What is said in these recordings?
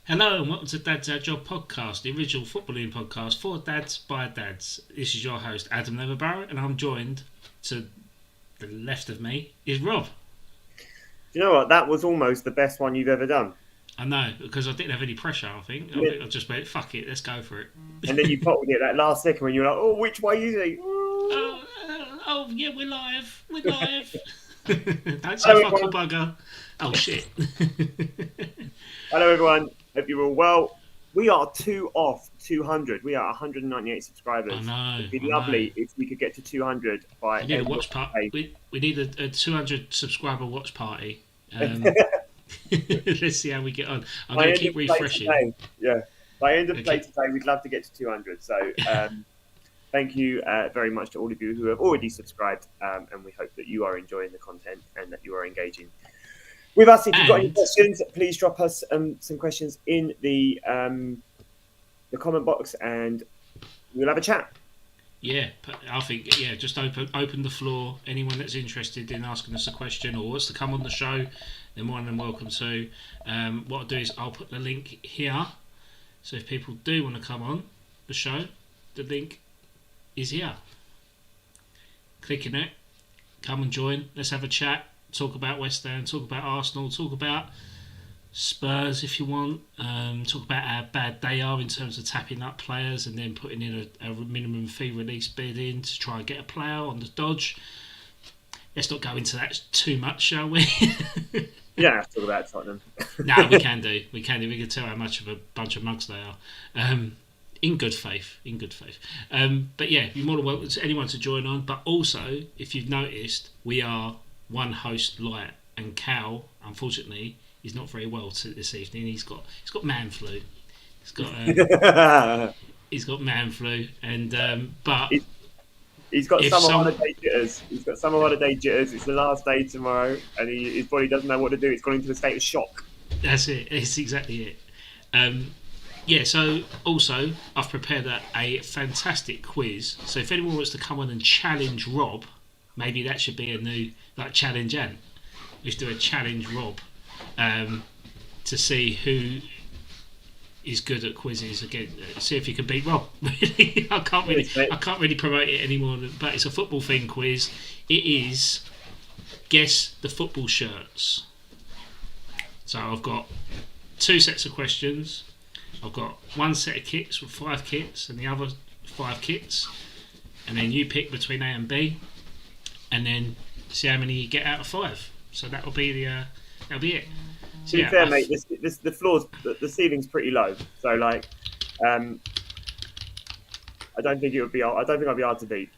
Hello and welcome to Dad's Our Job podcast, the original footballing podcast for dads by dads. This is your host Adam Leverbarrow, and I'm joined to the left of me is Rob. Do you know what? That was almost the best one you've ever done. I know, because I didn't have any pressure. I think Yeah. I just went, fuck it, let's go for it. And then you popped it that last second when you were like, "Oh, which way is he?" Oh yeah, we're live. We're live. Don't say Hello, fuck or everyone. bugger. Oh shit. Hello, everyone. Hope you're all well. We are 200. We are 198 I subscribers. know. It'd be I know. lovely if we could get to 200 by We need a end of watch part. May. We need a 200 subscriber watch party. Let's see how we get on. I'm By going to end keep of play refreshing. today, yeah. By end of play Okay. today, we'd love to get to 200. So, thank you very much to all of you who have already subscribed, and we hope that you are enjoying the content and that you are engaging with us. If you've got any And questions, please drop us some questions in the comment box, and we'll have a chat. yeah, I think just open the floor. Anyone that's interested in asking us a question or wants to come on the show, they're more than welcome to. What I'll do is I'll put the link here. So if people do want to come on the show, the link is here. Clicking it, come and join. Let's have a chat. Talk about West Ham. Talk about Arsenal. Talk about Spurs if you want. Talk about how bad they are in terms of tapping up players and then putting in a minimum fee release bid in to try and get a player on the dodge. Let's not go into that too much, shall we? You don't have to talk about Tottenham. No, we can do. We can do. We can tell how much of a bunch of mugs they are. In good faith. In good faith. But yeah, you're more than welcome to anyone to join on. But also, if you've noticed, we are one host light, and Cal, unfortunately, is not very well this evening. He's got man flu. He's got he's got man flu, and but He- He's got if summer some holiday jitters. He's got summer holiday jitters. It's the last day tomorrow, and his body doesn't know what to do. It's gone into a state of shock. that's it. It's exactly it. Yeah, so also I've prepared a fantastic quiz. So if anyone wants to come on and challenge Rob, maybe that should be a new challenge Ant. We should do a challenge Rob to see who is good at quizzes again. See if you can beat Rob. Really, Yes, mate. I can't really promote it anymore. But it's a football thing quiz. It is guess the football shirts. So I've got two sets of questions. I've got one set of kits with 5 kits and the other 5 kits, and then you pick between A and B, and then see how many you get out of 5. So that'll be that'll be it. So To be yeah, fair, mate, the floor's the ceiling's pretty low. So like, um, I don't think it would be. I don't think I'd be hard to beat.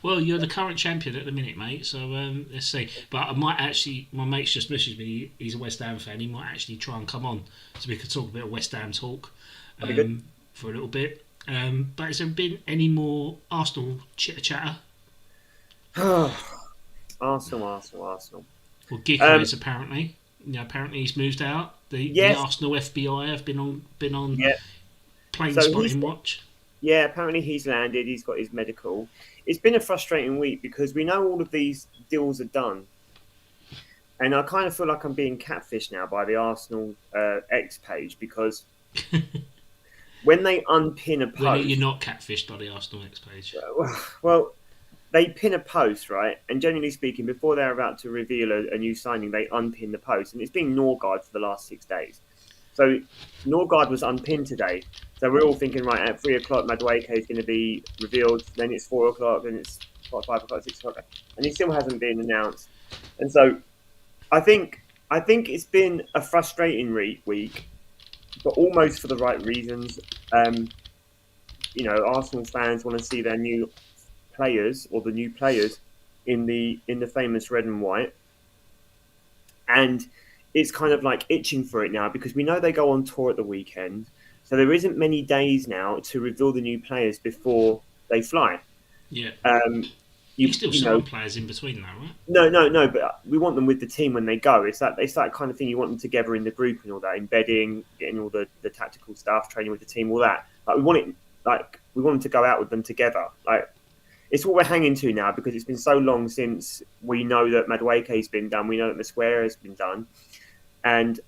well, you're the current champion at the minute, mate. So let's see. But I might actually, my mate's just messaged me. He's a West Ham fan. He might actually try and come on so we could talk a bit of West Ham talk That'd be good. for a little bit. But has there been any more Arsenal chitter chatter? Arsenal. Well, Giga Um, is apparently. Apparently he's moved out. The yes, Arsenal FBI have been on yeah. plane So spotting watch. yeah. Apparently he's landed. He's got his medical. It's been a frustrating week because we know all of these deals are done, and I kind of feel like I'm being catfished now by the Arsenal X page because when they unpin a When are post, you not catfished by the Arsenal X page? well, they pin a post, right? And generally speaking, before they're about to reveal a new signing, they unpin the post. And it's been Norgard for the last 6 days. So Norgard was unpinned today. So we're all thinking, right, at 3 o'clock, Madueke is going to be revealed. Then it's 4 o'clock, then it's 5 o'clock, 6 o'clock. And he still hasn't been announced. And so I think it's been a frustrating week, but almost for the right reasons. Arsenal fans want to see their new players or the new players in the famous red and white, and it's kind of like itching for it now because we know they go on tour at the weekend, so there isn't many days now to reveal the new players before they fly. Yeah. Um, You you still you know sign players in between though, right? no, but we want them with the team when they go. It's that kind of thing. You want them together in the group and all that, embedding, getting all the tactical stuff, training with the team, all that. Like we want them to go out with them together. Like it's what we're hanging to now because it's been so long since we know that Madueke's been done. We know that Mosquera has been done, and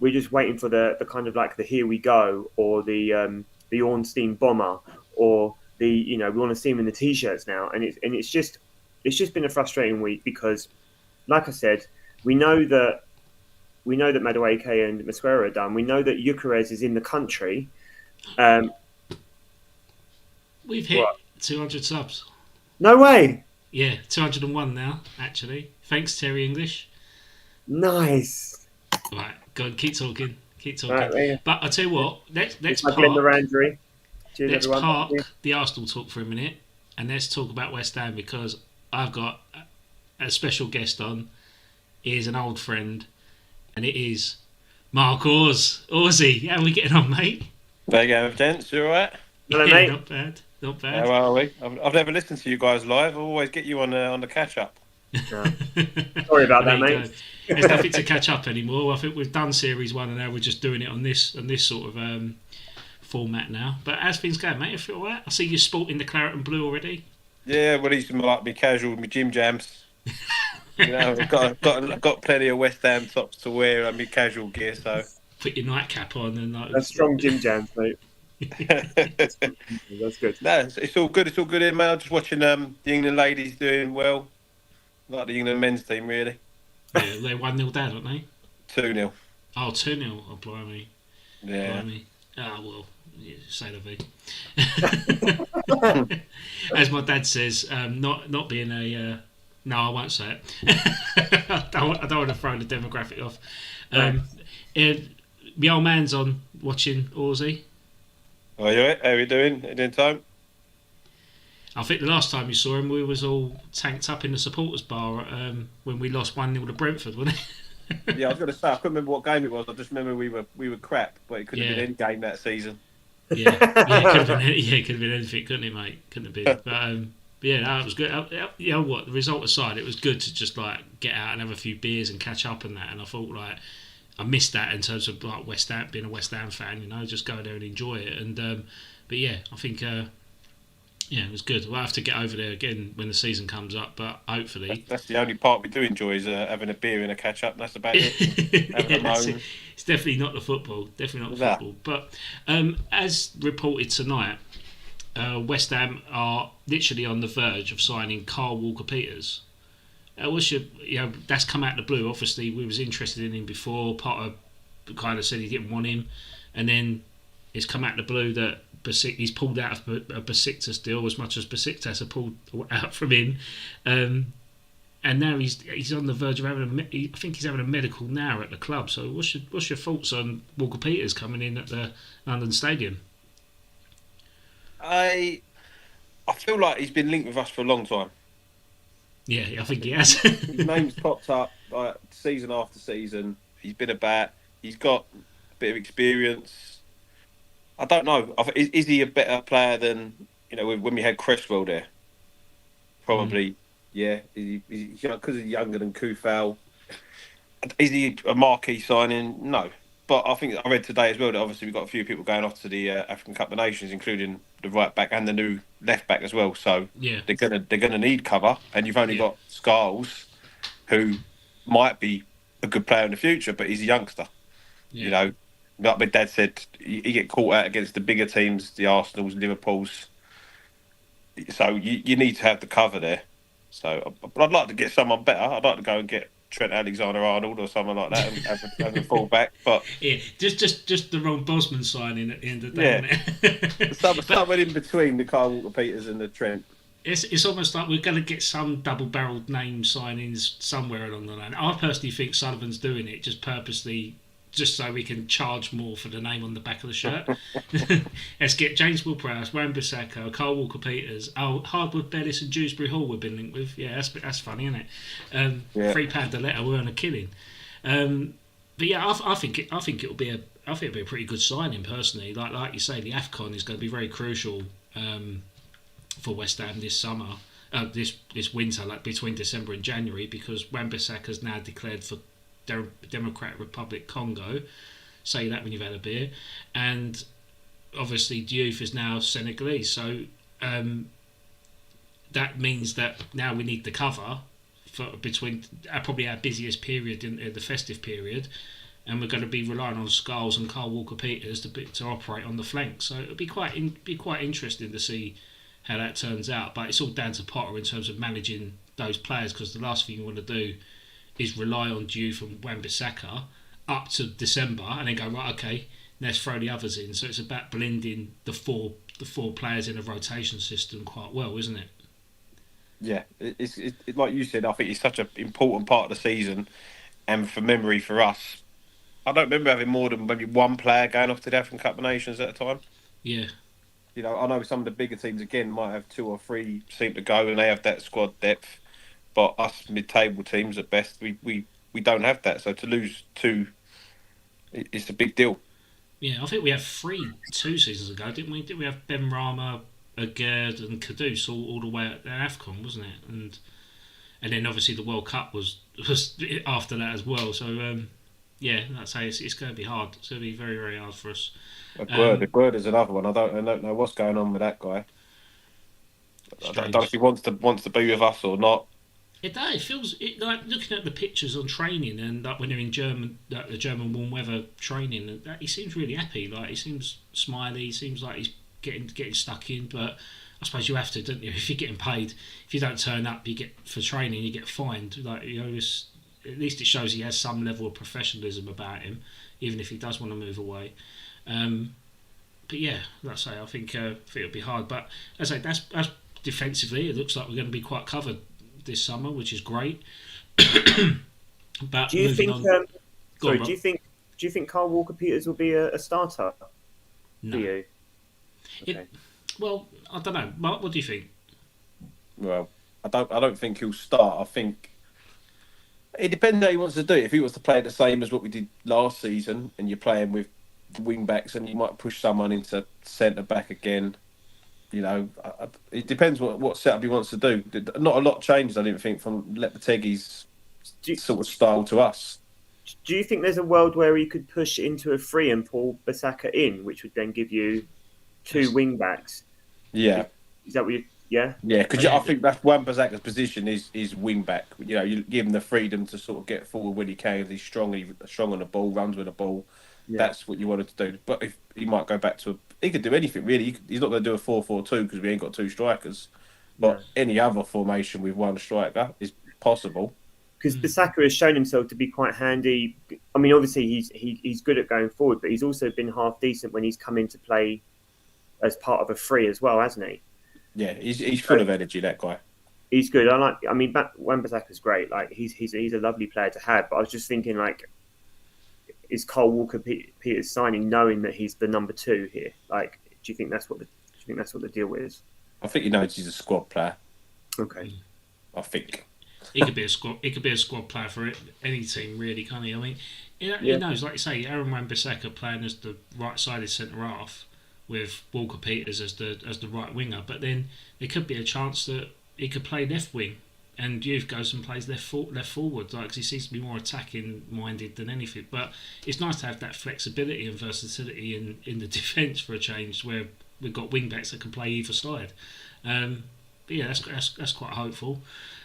we're just waiting for the kind of like the Here We Go or the Ornstein Bomber or the we want to see him in the t-shirts now, and it's just been a frustrating week because, like I said, we know that Madueke and Mosquera are done. We know that Eucharez is in the country. We've hit What? 200 subs. No way. Yeah, 201 now, actually. Thanks, Terry English. Nice. Right, go on, keep talking. Keep talking. Right, there you go. But I tell you what, let's It's my Glenn park. Mirandri. Cheers, Let's everyone. park the Arsenal talk for a minute and let's talk about West Ham because I've got a special guest on. He is an old friend, and it is Mark Ors. Orsy, how are we getting on, mate? There you go, gents. You all right? Hello, Yeah, mate. not bad. Not bad. How are we? I've never listened to you guys live. I always get you on the catch up. No. Sorry about There that, you mate. go. There's nothing to catch up anymore. I think we've done series 1 and now we're just doing it on this sort of format now. But as things go, mate, I feel all right. I see you sporting the claret and blue already. Yeah, well, these are like me casual, my gym jams. I've got plenty of West Ham tops to wear and my casual gear. So Put your nightcap on and like. That's strong gym jams, mate. That's good. no, it's all good. It's all good, mate. I'm just watching the England ladies doing well, like the England men's team, really. Yeah, they're 1-0 down, aren't they? 2-0. Oh, 2-0. Oh, blimey. Yeah. Blimey. Ah, well, yeah, say la vie. As my dad says, not being a. No, I won't say it. I don't want to throw the demographic off. My old man's on watching Orsy. Are you right? How are you doing? In time? I think the last time you saw him, we was all tanked up in the supporters bar when we lost 1-0 to Brentford, wasn't it? Yeah, I was going to say I couldn't remember what game it was. I just remember we were crap, but it could have Yeah. been any game that season. Yeah, it could have been anything, couldn't it, mate? Couldn't have been. But yeah, no, it was good. You know what? The result aside, it was good to just like get out and have a few beers and catch up and that. And I thought like I missed that in terms of like West Ham, being a West Ham fan. Just go there and enjoy it. And but yeah, I think it was good. We'll have to get over there again when the season comes up, but hopefully. That's the only part we do enjoy is having a beer and a catch up. That's about it. Having a That's moan. it. It's definitely not the football. Definitely not the No. football. But as reported tonight, West Ham are literally on the verge of signing Carl Walker-Peters. That's come out of the blue. Obviously, we was interested in him before. Potter kind of said he didn't want him, and then it's come out of the blue that he's pulled out of a Besiktas deal as much as Besiktas have pulled out from him. And now he's on the verge of having I think he's having a medical now at the club. So what's your thoughts on Walker Peters coming in at the London Stadium? I feel like he's been linked with us for a long time. Yeah, I think he has. His name's popped up like season after season. He's been about. He's got a bit of experience. I don't know. Is he a better player than when we had Cresswell there? Probably, yeah. He's because he's younger than Kufal. Is he a marquee signing? No. But I think I read today as well that obviously we've got a few people going off to the African Cup of Nations, including the right back and the new left back as well. So Yeah. they're gonna need cover, and you've only got Scarles, who might be a good player in the future, but he's a youngster. Yeah. Like my dad said, you get caught out against the bigger teams, the Arsenals, Liverpools. So you need to have the cover there. So, but I'd like to get someone better. I'd like to go and get Trent Alexander-Arnold or someone like that and have a full back. But Yeah, just the Ron Bosman signing at the end of the day. Yeah. Someone in between the Kyle Walker-Peters and the Trent. It's almost like we're going to get some double-barreled name signings somewhere along the line. I personally think Sullivan's doing it just purposely, just so we can charge more for the name on the back of the shirt. Let's get James Ward-Prowse, Wan-Bissaka, Carl Walker-Peters, Hardwood, Bellis and Dewsbury Hall we've been linked with. Yeah, that's funny, isn't it? £3 a letter, we're on a killing. But yeah, I think it'll be a pretty good signing personally. Like you say, the AFCON is going to be very crucial for West Ham this summer, this winter, like between December and January, because Wan-Bissaka's now declared for Democratic Republic Congo. Say that when you've had a beer. And obviously Diouf is now Senegalese, so that means that now we need the cover for between probably our busiest period in the festive period. and we're going to be relying on Skulls and Carl Walker-Peters to operate on the flank. So it'll be quite interesting to see how that turns out. But it's all down to Potter in terms of managing those players, because the last thing you want to do is rely on Diouf and Wan-Bissaka up to December and then go, right, okay, let's throw the others in. So it's about blending the four players in a rotation system quite well, isn't it? Yeah, it's like you said. I think it's such an important part of the season, and for memory for us, I don't remember having more than maybe one player going off to the African Cup of Nations at a time. Yeah. You know, I know some of the bigger teams again might have 2 or 3 seem to go, and they have that squad depth. But us mid-table teams at best, we don't have that. So to lose 2, it's a big deal. Yeah, I think we had 3 2 seasons ago, didn't we? Didn't we have Ben Rama, Agerd and Kudus all the way at AFCON, wasn't it? And then obviously the World Cup was after that as well. So yeah, I'd say it's going to be hard. It's going to be very, very hard for us. Agerd is another one. I don't know what's going on with that guy. I don't know if he wants to be with us or not. It feels like looking at the pictures on training, and like when they're in the German warm weather training, he seems really happy. Like he seems smiley. He seems like he's getting stuck in. But I suppose you have to, don't you? If you're getting paid, if you don't turn up, you get for training, you get fined. Like at least it shows he has some level of professionalism about him, even if he does want to move away. But yeah, like I say, I think it'll be hard. But as I say, that's defensively, it looks like we're going to be quite covered this summer, which is great. But do you think? Do you think Carl Walker-Peters will be a starter? No. For you? Okay. Well, I don't know. Mark, what do you think? Well, I don't think he'll start. I think it depends how he wants to do it. If he wants to play the same as what we did last season, and you're playing with wing backs, and you might push someone into centre back again. You know, it depends what setup he wants to do. Not a lot changed, I didn't think, from Lopetegui's sort of style to us. Do you think there's a world where he could push into a 3 and pull Bissaka in, which would then give you 2 wing backs? Yeah. Is that what you... Yeah? Yeah, because I think that's Wan-Bissaka's position is wing back. You know, you give him the freedom to sort of get forward when he can. He's strong on the ball, runs with the ball. Yeah. That's what you wanted to do. But if he might go back to he could do anything really. He's not going to do a 4-4-2 because we ain't got 2 strikers. But any other formation with 1 striker is possible. Because Bissaka has shown himself to be quite handy. I mean, obviously he's good at going forward, but he's also been half decent when he's come into play as part of a 3 as well, hasn't he? Yeah, he's full of energy. That guy. He's good. I mean, Wan-Bissaka's great. Like he's a lovely player to have. But I was just thinking, like, is Carl Walker-Peters signing knowing that he's the number 2 here? Like, do you think that's what the deal is? I think he knows he's a squad player. Okay. I think he could be a squad. He could be a squad player for any team, really, can't he? I mean, he knows, like you say, Aaron Wan-Bissaka playing as the right-sided centre half with Walker-Peters as the right winger, but then there could be a chance that he could play left wing. And Youth goes and plays left forward, like, 'cause he seems to be more attacking minded than anything. But it's nice to have that flexibility and versatility in the defence for a change, where we've got wing backs that can play either side. But yeah, that's quite hopeful.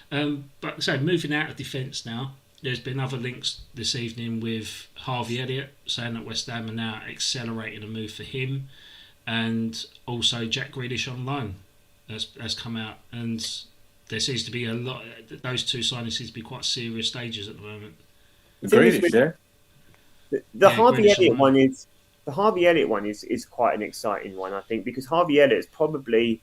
But so moving out of defence now, there's been other links this evening with Harvey Elliott saying that West Ham are now accelerating a move for him, and also Jack Grealish on loan has come out, and there seems to be a lot. Those 2 signings seem to be quite serious stages at the moment. Grealish, yeah. The Harvey Elliott one is quite an exciting one, I think, because Harvey Elliott is probably,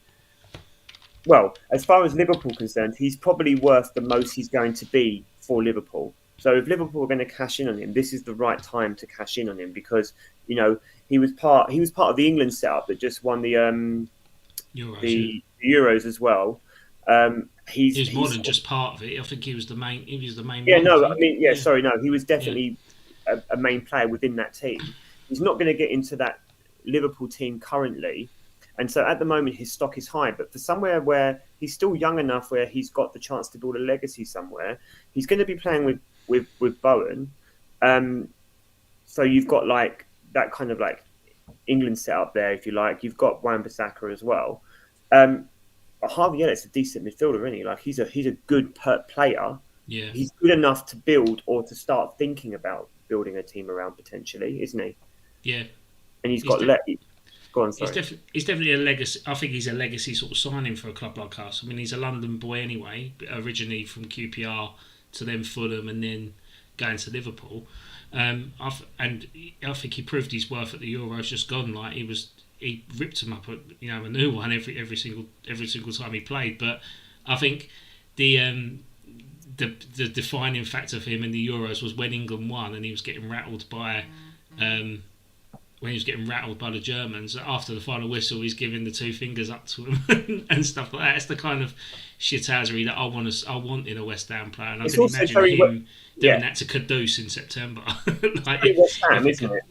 well, as far as Liverpool concerned, he's probably worth the most he's going to be for Liverpool. So if Liverpool are going to cash in on him, this is the right time to cash in on him, because, you know, he was part of the England setup that just won the Euros as well. He's more than just part of it. I think he was the main. Yeah, no, I mean, yeah, sorry, no, he was definitely a main player within that team. He's not going to get into that Liverpool team currently, and so at the moment his stock is high. But for somewhere where he's still young enough, where he's got the chance to build a legacy somewhere, he's going to be playing with Bowen. So you've got like that kind of like England setup there, if you like. You've got Wan-Bissaka as well. Harvey Elliott's a decent midfielder, isn't he? Like he's a good player. Yeah. He's good enough to build or to start thinking about building a team around potentially, isn't he? Yeah, And he's he's got go on, sorry. He's definitely a legacy. I think he's a legacy sort of signing for a club like us. I mean, he's a London boy anyway, originally from QPR to then Fulham and then going to Liverpool. And I think he proved his worth at the Euros just gone. Like he ripped him up a new one every single time he played. But I think the defining factor for him in the Euros was when England won and he was getting rattled by the Germans. After the final whistle, he's giving the two fingers up to him and stuff like that. It's the kind of shithousery that I want in a West Ham player, and I can imagine him doing that to Kudus in September. Very West Ham, isn't it?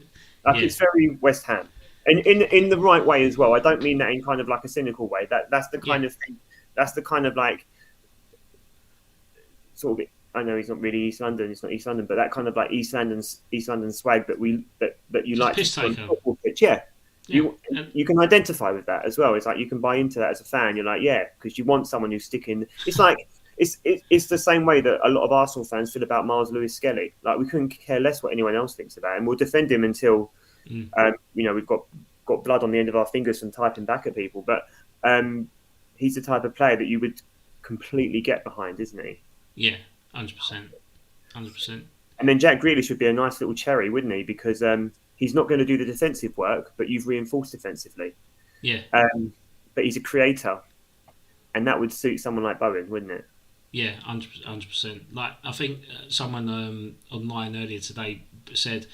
It's very West Ham, and in the right way as well. I don't mean that in kind of like a cynical way. That's the kind of thing. That's the kind of like sort of. I know he's not really East London. It's not East London, but that kind of like East London swag that you like to see on the football pitch. Yeah. You can identify with that as well. It's like you can buy into that as a fan. You're like, yeah, because you want someone who's sticking. It's like it's the same way that a lot of Arsenal fans feel about Miles Lewis-Skelly. Like we couldn't care less what anyone else thinks about him. We'll defend him until we've got blood on the end of our fingers from typing back at people. But he's the type of player that you would completely get behind, isn't he? Yeah. 100%. And then Jack Grealish would be a nice little cherry, wouldn't he? Because he's not going to do the defensive work, but you've reinforced defensively. Yeah. But he's a creator, and that would suit someone like Bowen, wouldn't it? Yeah, 100%. Like I think someone online earlier today said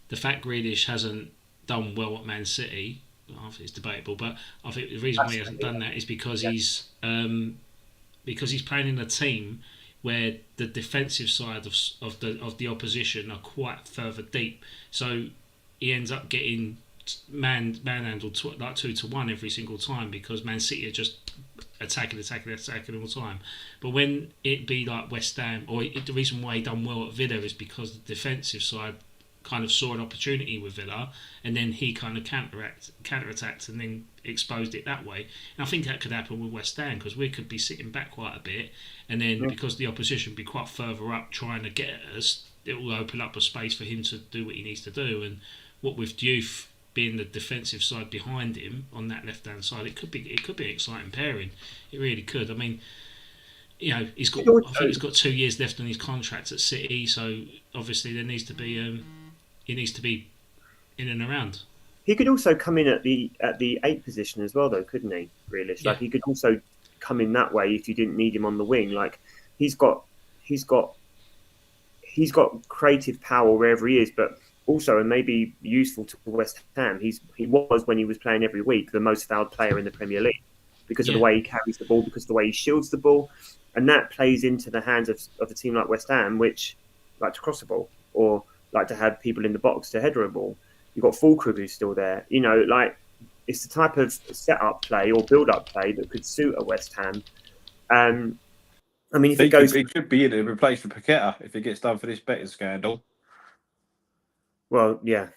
the fact Grealish hasn't done well at Man City. I think it's debatable, but I think the reason why he hasn't done that is because he's playing in a team where the defensive side of the opposition are quite further deep, so he ends up getting manhandled like 2-1 every single time because Man City are just attacking all the time. But when it be like West Ham, the reason why he done well at Villa is because the defensive side kind of saw an opportunity with Villa, and then he kind of counterattacked and then exposed it that way. And I think that could happen with West Ham because we could be sitting back quite a bit, and then because the opposition be quite further up trying to get at us, it will open up a space for him to do what he needs to do. And what with Diouf being the defensive side behind him on that left hand side, it could be an exciting pairing. It really could. I mean, I think he's got 2 years left on his contract at City, so obviously there needs to be he needs to be in and around. He could also come in at the 8 position as well, though, couldn't he? Really, like he could also come in that way if you didn't need him on the wing. Like he's got creative power wherever he is, but also, and maybe useful to West Ham, he was when he was playing every week the most fouled player in the Premier League because of the way he carries the ball, because of the way he shields the ball, and that plays into the hands of a team like West Ham, which like to cross the ball or like to have people in the box to header a ball. You've got Fulkrug who's still there. Like it's the type of set-up play or build-up play that could suit a West Ham. I mean, if it could be in a replacement for Paqueta if it gets done for this betting scandal. Well, yeah.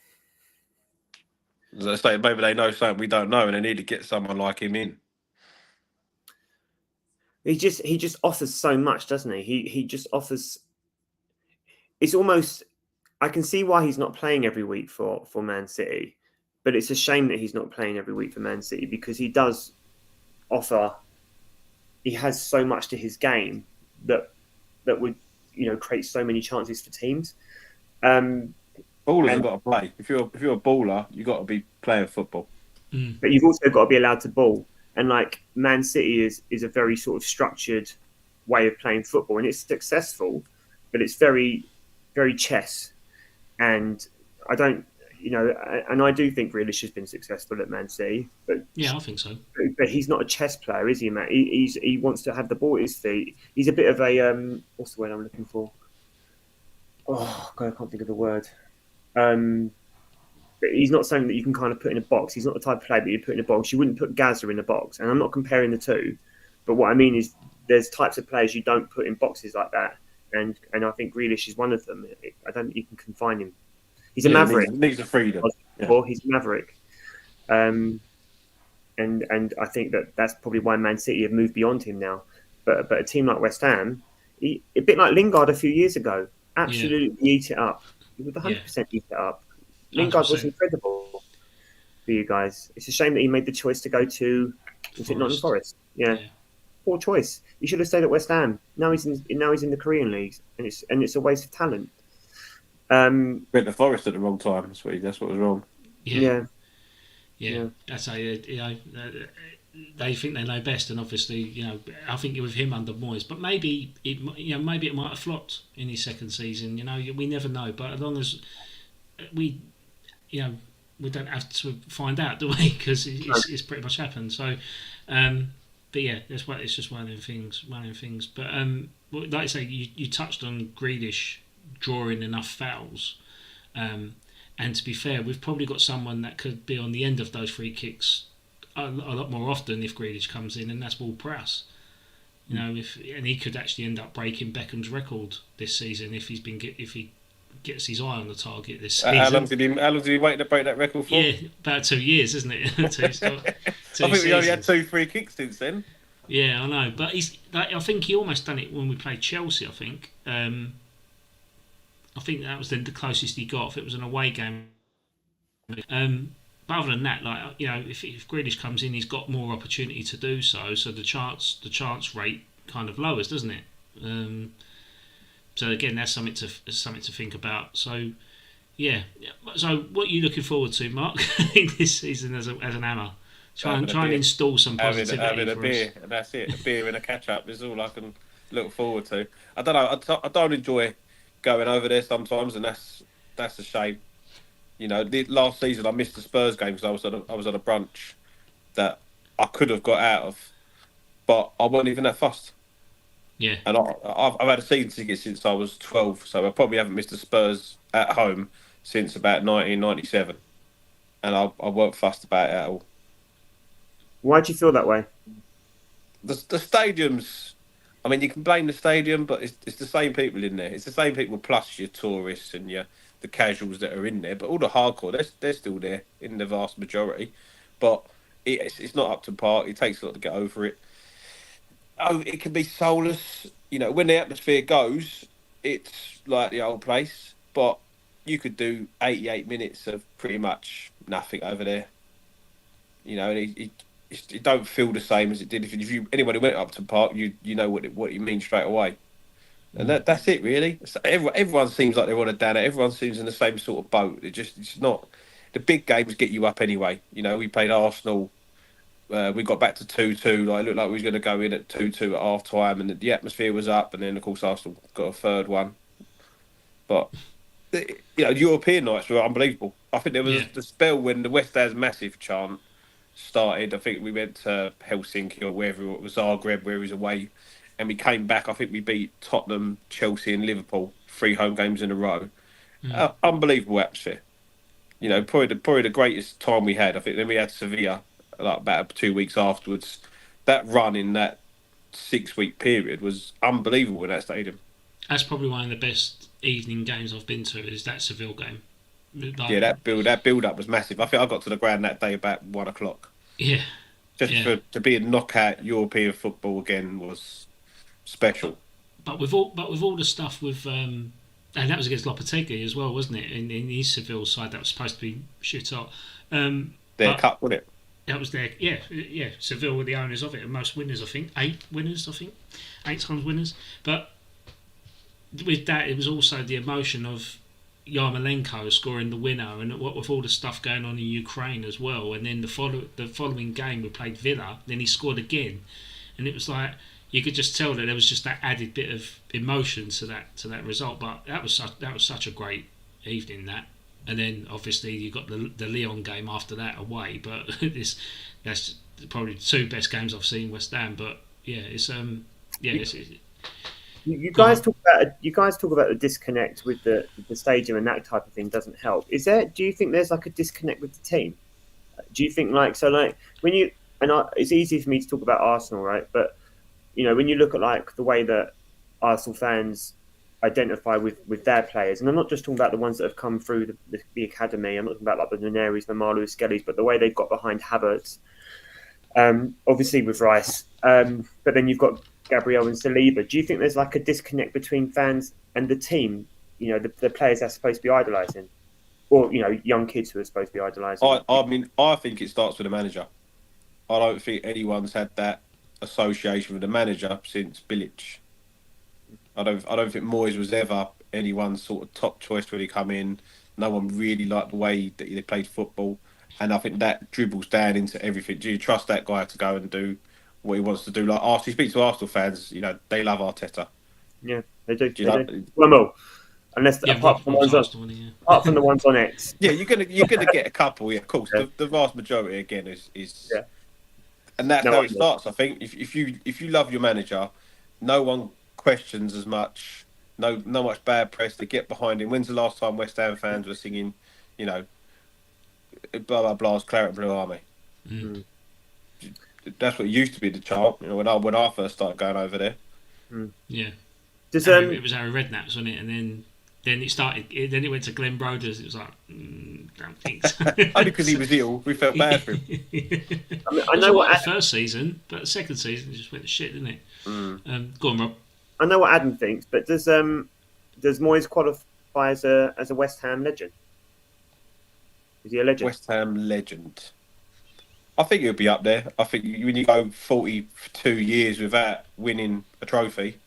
As I say, maybe they know something we don't know, and they need to get someone like him in. He just offers so much, doesn't he? He just offers. It's almost. I can see why he's not playing every week for Man City, but it's a shame that he's not playing every week for Man City because he does offer. He has so much to his game that would create so many chances for teams. Ballers have got to play. If you're a baller, you've got to be playing football. But you've also got to be allowed to ball. And like Man City is a very sort of structured way of playing football, and it's successful, but it's very, very chess. And I don't, and I do think Grealish has been successful at Man City. But yeah, I think so. But he's not a chess player, is he, Matt? He wants to have the ball at his feet. He's a bit of a what's the word I'm looking for? Oh God, I can't think of the word. But he's not something that you can kind of put in a box. He's not the type of player that you put in a box. You wouldn't put Gazza in a box. And I'm not comparing the two, but what I mean is there's types of players you don't put in boxes like that. And I think Grealish is one of them. I don't think you can confine him. He's a maverick. Needs the freedom. He's a maverick. And I think that's probably why Man City have moved beyond him now. But a team like West Ham, a bit like Lingard a few years ago, absolutely eat it up. He would 100% eat it up. 100%. Lingard was incredible for you guys. It's a shame that he made the choice to go to Nottingham Forest. Yeah. Poor choice. He should have stayed at West Ham. Now he's in the Korean leagues, and it's a waste of talent. Went to Forest at the wrong time. That's what was wrong. Yeah. That's how they think they know best, and obviously, I think with him under Moyes, but maybe it might have flopped in his second season. We never know. But as long as we don't have to find out, do we? Because it's pretty much happened. So, but yeah, it's just one of them things. But like I say, you touched on Grealish drawing enough fouls. And to be fair, we've probably got someone that could be on the end of those free kicks a lot more often if Grealish comes in, and that's Ward-Prowse. And he could actually end up breaking Beckham's record this season if he gets his eye on the target this season. How long did he wait to break that record for? Yeah, about 2 years, isn't it? I think we only had 2 free kicks since then. Yeah, I know, but I think he almost done it when we played Chelsea. I think that was then the closest he got if it was an away game. But other than that, if Grealish comes in, he's got more opportunity to do so. So the chance rate kind of lowers, doesn't it? So again, that's something to think about. So yeah. So what are you looking forward to, Mark, in this season as an hammer? Try and install some positivity having a beer, and that's it. A beer and a catch up is all I can look forward to. I don't know. I don't enjoy going over there sometimes, and that's a shame. Last season I missed the Spurs game because I was on a brunch that I could have got out of, but I wasn't even that fussed. Yeah. And I've had a season ticket since I was 12, so I probably haven't missed the Spurs at home since about 1997, and I weren't fussed about it at all. Why do you feel that way? The stadiums. I mean, you can blame the stadium, but it's the same people in there. It's the same people plus your tourists and the casuals that are in there. But all the hardcore, they're still there in the vast majority. But it's not up to par. It takes a lot to get over it. Oh, it can be soulless. When the atmosphere goes, it's like the old place. But you could do 88 minutes of pretty much nothing over there. And it don't feel the same as it did if anybody went up to Park. You know what you mean straight away, and that's it really. Everyone seems like they're on a downer. Everyone seems in the same sort of boat. It's not the big games get you up anyway. We played Arsenal. We got back to 2-2. It looked like we was going to go in at 2-2 at half time, and the atmosphere was up. And then of course Arsenal got a third one. But European nights were unbelievable. I think there was the spell when the West Ham's massive chant started. I think we went to Helsinki or wherever it was, Zagreb, where he was away, and we came back. I think we beat Tottenham, Chelsea, and Liverpool 3 home games in a row. Unbelievable atmosphere. Probably the greatest time we had. I think then we had Sevilla about 2 weeks afterwards. That run in that 6-week period was unbelievable in that stadium. That's probably one of the best evening games I've been to. Is that Seville game? That build up was massive. I think I got to the ground that day about 1 o'clock. Yeah. To be a knockout European football again was special. But with all the stuff with and that was against Lopetegui as well, wasn't it? In his Seville side, that was supposed to be shit hot. Their cup, wasn't it? That was their Seville were the owners of it, and most winners, I think 8 winners, 8 times winners. But with that, it was also the emotion of Yarmolenko scoring the winner, and what with all the stuff going on in Ukraine as well. And then the following game we played Villa, then he scored again, and it was like you could just tell that there was just that added bit of emotion to that result. But that was such a great evening, that. And then obviously you got the Lyon game after that away, but that's probably the 2 best games I've seen West Ham. But yeah, You guys talk about the disconnect with the stadium, and that type of thing doesn't help. Do you think there's like a disconnect with the team? Do you think it's easy for me to talk about Arsenal, right? But when you look at the way that Arsenal fans identify with their players, and I'm not just talking about the ones that have come through the academy. I'm not talking about the Nuneris, the Malu Skellies, but the way they've got behind Havertz, obviously with Rice, but then you've got Gabriel and Saliba. Do you think there's like a disconnect between fans and the team the players they're supposed to be idolising, or young kids who are supposed to be idolising. I think it starts with the manager. I don't think anyone's had that association with the manager since Bilic. I don't think Moyes was ever anyone's sort of top choice when he come in. No one really liked the way that he played football, and I think that dribbles down into everything. Do you trust that guy to go and do what he wants to do? Like Arsenal, you speak to Arsenal fans, they love Arteta. Yeah, they do. Do you do? Well, unless apart from apart from the ones on X. Yeah, you're gonna get a couple. Yeah, of course. Yeah. The vast majority again is yeah. And that's how it starts. I think if you love your manager, no one questions as much. No much bad press. They get behind him. When's the last time West Ham fans were singing, blah blah blah's Claret and Blue Army? Mm. That's what used to be the chant. When I first started going over there. Mm. Yeah. It was Harry Redknapp's, wasn't it? And then it started. Then it went to Glenn Broders. It was like, don't think so. Only because he was ill, we felt bad for him. I know what the first season, but the second season it just went to shit, didn't it? Go on, Rob. I know what Adam thinks, but does Moyes qualify as a West Ham legend? Is he a legend? West Ham legend. I think he'll be up there. I think when you go 42 years without winning a trophy,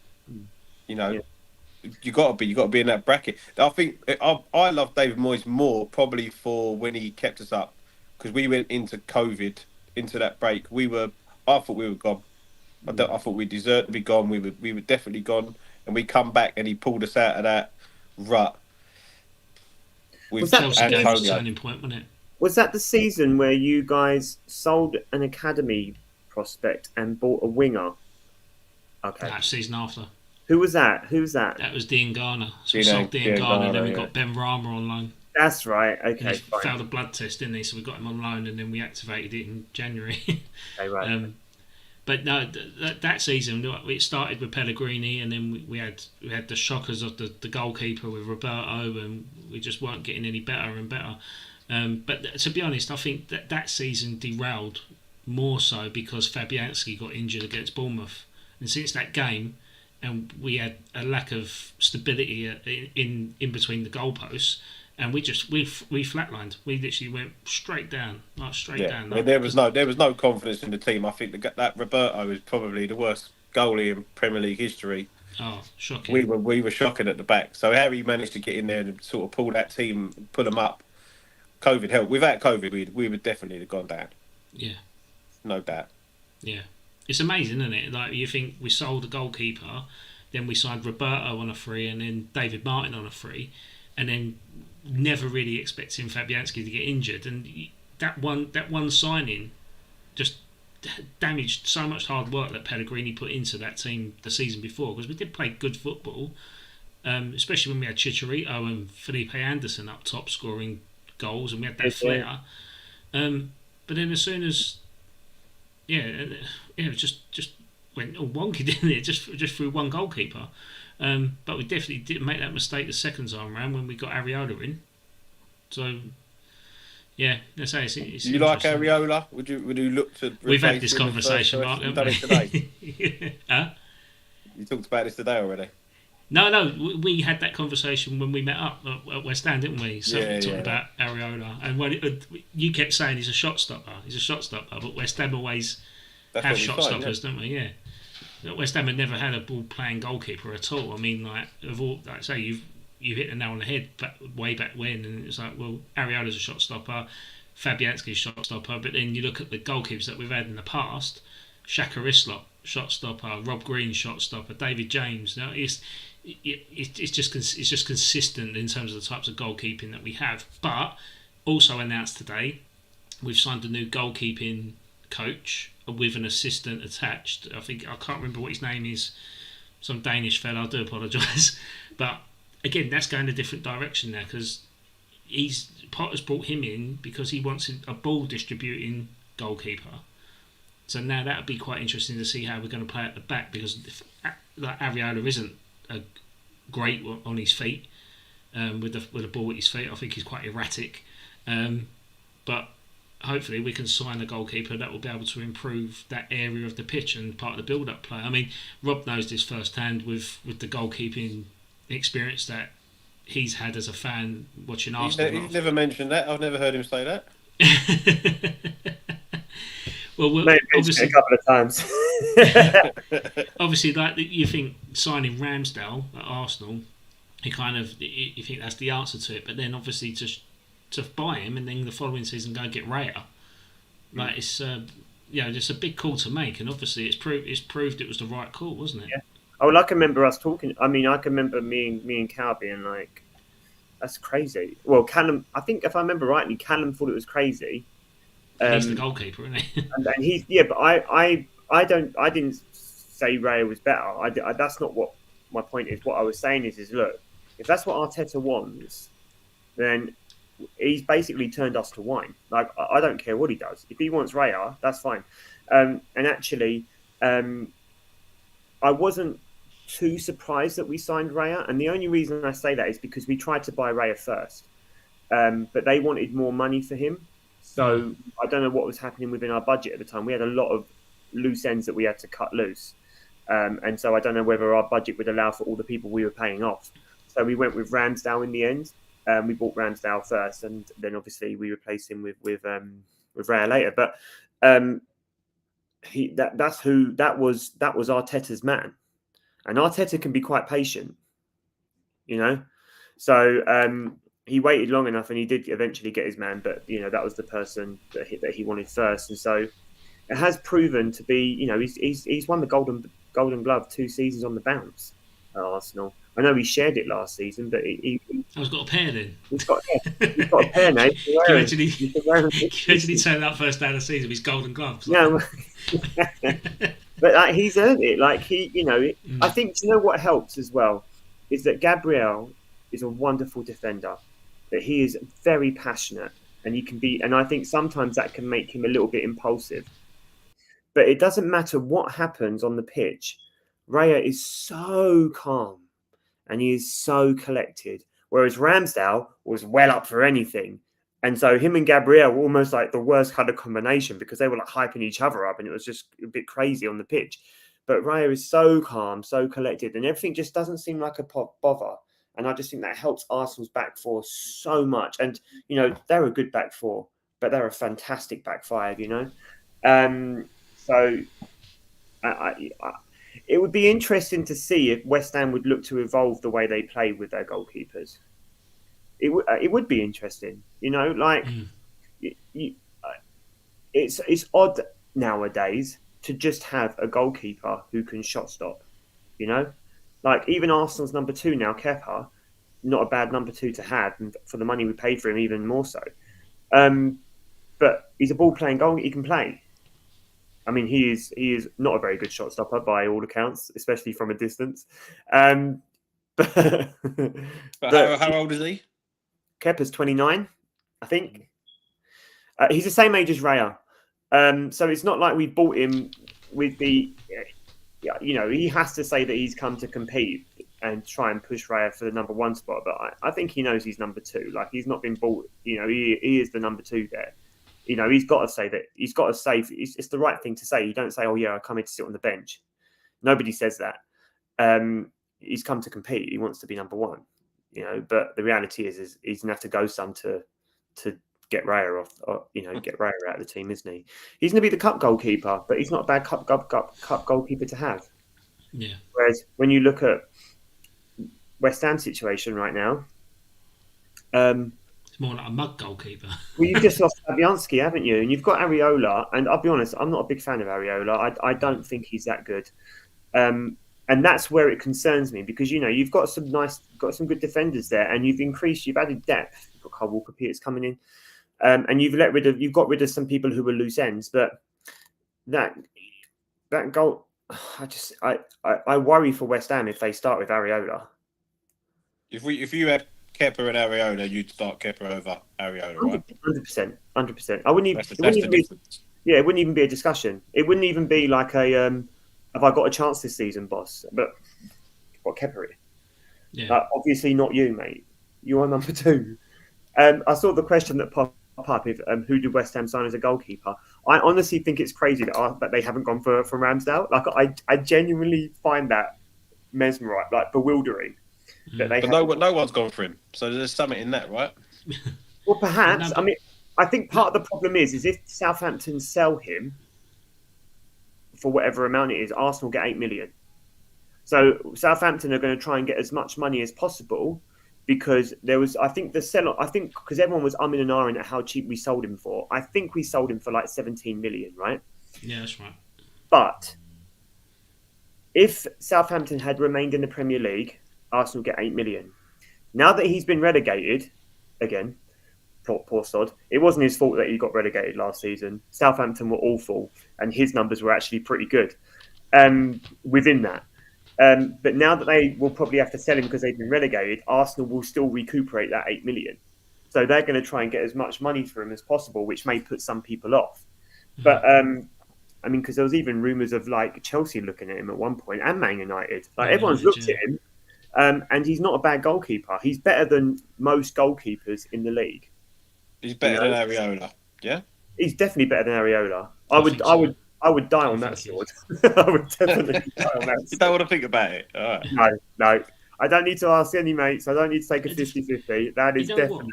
you got to be in that bracket. I think I love David Moyes more probably for when he kept us up, because we went into COVID, into that break. I thought we were gone. I thought we deserved to be gone. We were definitely gone, and we come back and he pulled us out of that rut. Was that a turning point, wasn't it? Was that the season where you guys sold an academy prospect and bought a winger? Okay. That season after. Who was that? That was Dean Garner. So we sold Dean Garner, and then we got Ben Rama on loan. That's right. Okay. And he failed a blood test, didn't he? So we got him on loan, and then we activated it in January. Okay, right. But no, that season it started with Pellegrini, and then we had the shockers of the goalkeeper with Roberto, and we just weren't getting any better and better. But to be honest, I think that season derailed more so because Fabianski got injured against Bournemouth, and since that game, and we had a lack of stability in between the goalposts, and we flatlined. We literally went straight down, down. I mean, there was no confidence in the team. I think that Roberto is probably the worst goalie in Premier League history. Oh, shocking! We were shocking at the back. So how he managed to get in there and sort of pull that team, pull them up. COVID helped. Without COVID, we would definitely have gone down. Yeah, no doubt. Yeah, it's amazing, isn't it? Like, you think we sold a goalkeeper, then we signed Roberto on a free, and then David Martin on a free, and then never really expecting Fabianski to get injured, and that one signing just damaged so much hard work that Pellegrini put into that team the season before, because we did play good football, especially when we had Chicharito and Felipe Anderson up top scoring goals, and we had that flair. But then as soon as it just went all wonky, didn't it? Just through one goalkeeper. But we definitely didn't make that mistake the second time around when we got Areola in. So yeah, let's say it's you like Areola? Would you look to? We've had this conversation, Mark. You've done it today. Huh? You talked about this today already. No, we had that conversation when we met up at West Ham, didn't we? So talking about Areola, and when you kept saying he's a shot stopper, but West Ham always have shot stoppers, don't we? Yeah. West Ham had never had a ball playing goalkeeper at all. I mean, like say, you hit the nail on the head way back when, and it's like, well, Areola's a shot stopper, Fabianski's shot stopper, but then you look at the goalkeepers that we've had in the past: Shaka Islop, shot stopper; Rob Green, shot stopper; David James. Now it's just consistent in terms of the types of goalkeeping that we have. But also announced today, we've signed a new goalkeeping coach with an assistant attached. I can't remember what his name is. Some Danish fella. I do apologise, but again, that's going a different direction now, because Potter's brought him in because he wants a ball distributing goalkeeper. So now that would be quite interesting to see how we're going to play at the back, because Areola isn't great on his feet with the ball at his feet. I think he's quite erratic, but hopefully we can sign a goalkeeper that will be able to improve that area of the pitch and part of the build-up play. I mean, Rob knows this firsthand with the goalkeeping experience that he's had as a fan watching He's Arsenal. never mentioned that. I've never heard him say that. well, Maybe obviously, a couple of times. obviously, like you think signing Ramsdale at Arsenal, you think that's the answer to it. But then obviously to buy him and then the following season go and get Raya, like it's just a big call to make, and obviously it's proved it was the right call, wasn't it? Yeah. Oh, well, I can remember us talking. I mean, I can remember me and Cal being like, "That's crazy." Well, Callum, I think if I remember rightly, Callum thought it was crazy. He's the goalkeeper, isn't he? and he's but I didn't say Raya was better. That's not what my point is. What I was saying is look, if that's what Arteta wants, then he's basically turned us to wine. Like I don't care what he does. If he wants Raya, that's fine. And actually, I wasn't too surprised that we signed Raya, and the only reason I say that is because we tried to buy Raya first, but they wanted more money for him. So I don't know what was happening within our budget at the time. We had a lot of loose ends that we had to cut loose, and so I don't know whether our budget would allow for all the people we were paying off. So we went with Ramsdale in the end. We bought Ramsdale first, and then obviously we replaced him with Raya later. But that was Arteta's man. And Arteta can be quite patient, So he waited long enough, and he did eventually get his man. But that was the person that he wanted first, and so it has proven to be. He's won the Golden Glove 2 seasons on the bounce at Arsenal. I know he shared it last season, but he's got a pair then. He's got a pair now. Can you actually turn that first day of the season with his Golden Gloves? No. But he's earned it. I think what helps as well is that Gabriel is a wonderful defender. That he is very passionate, and I think sometimes that can make him a little bit impulsive. But it doesn't matter what happens on the pitch. Raya is so calm, and he is so collected. Whereas Ramsdale was well up for anything. And so him and Gabriel were almost like the worst kind of combination because they were like hyping each other up, and it was just a bit crazy on the pitch. But Raya is so calm, so collected, and everything just doesn't seem like a bother. And I just think that helps Arsenal's back four so much. And, they're a good back four, but they're a fantastic back five, So it would be interesting to see if West Ham would look to evolve the way they play with their goalkeepers. It would be interesting, it's odd nowadays to just have a goalkeeper who can shot stop, Like even Arsenal's number 2 now, Kepa, not a bad number 2 to have, and for the money we paid for him, even more so. But he's a ball playing goal. He can play. I mean, he is not a very good shot stopper by all accounts, especially from a distance. But how old is he? Kepa's 29, I think. He's the same age as Raya. So it's not like we bought him with the... he has to say that he's come to compete and try and push Raya for the number 1 spot. But I think he knows he's number 2. Like, he's not been bought. He is the number 2 there. He's got to say that. He's got to say it's the right thing to say. You don't say, "Oh yeah, I come here to sit on the bench." Nobody says that. He's come to compete. He wants to be number 1. But the reality is he's gonna have to go some to get Raya off. Or, get Raya out of the team, isn't he? He's gonna be the cup goalkeeper, but he's not a bad cup goalkeeper to have. Yeah. Whereas when you look at West Ham's situation right now, it's more like a mug goalkeeper. Well, you've just lost Fabianski, haven't you? And you've got Areola, and I'll be honest, I'm not a big fan of Areola. I don't think he's that good. And that's where it concerns me because you've got some good defenders there, and you've added depth. You've got Kyle Walker-Peters coming in, and you've got rid of some people who were loose ends. But that goal, I worry for West Ham if they start with Areola. If you had Kepa and Areola, you'd start Kepa over Areola, right? 100%. I wouldn't even. That's the difference. It wouldn't even be a discussion. It wouldn't even be like a. Have I got a chance this season, boss? But what Kepa here? Yeah. Obviously not you, mate. You are number 2. I saw the question that popped up: if who did West Ham sign as a goalkeeper? I honestly think it's crazy that they haven't gone for Ramsdale. Like I genuinely find that mesmerising, like bewildering. that they But have. no one's gone for him. So there's something in that, right? Well, perhaps. No, I mean, I think part of the problem is if Southampton sell him for whatever amount it is, Arsenal get 8 million. So Southampton are going to try and get as much money as possible because there was, I think because everyone was umming and ahhing at how cheap we sold him for. I think we sold him for like 17 million, right? yeah, that's right. But if Southampton had remained in the Premier League, Arsenal get 8 million. Now that he's been relegated, again, poor sod, it wasn't his fault that he got relegated last season. Southampton were awful, and his numbers were actually pretty good within that. But now that they will probably have to sell him because they've been relegated, Arsenal will still recuperate that 8 million. So they're going to try and get as much money for him as possible, which may put some people off. But I mean, because there was even rumours of like Chelsea looking at him at one point and Man United. Like everyone's looked at him, and he's not a bad goalkeeper. He's better than most goalkeepers in the league. He's better than Areola. Yeah, he's definitely better than Areola. I would die on that sword. I would definitely die on that sword. You don't want to think about it. All right. No. I don't need to ask any mates. I don't need to take a 50-50. That is definitely...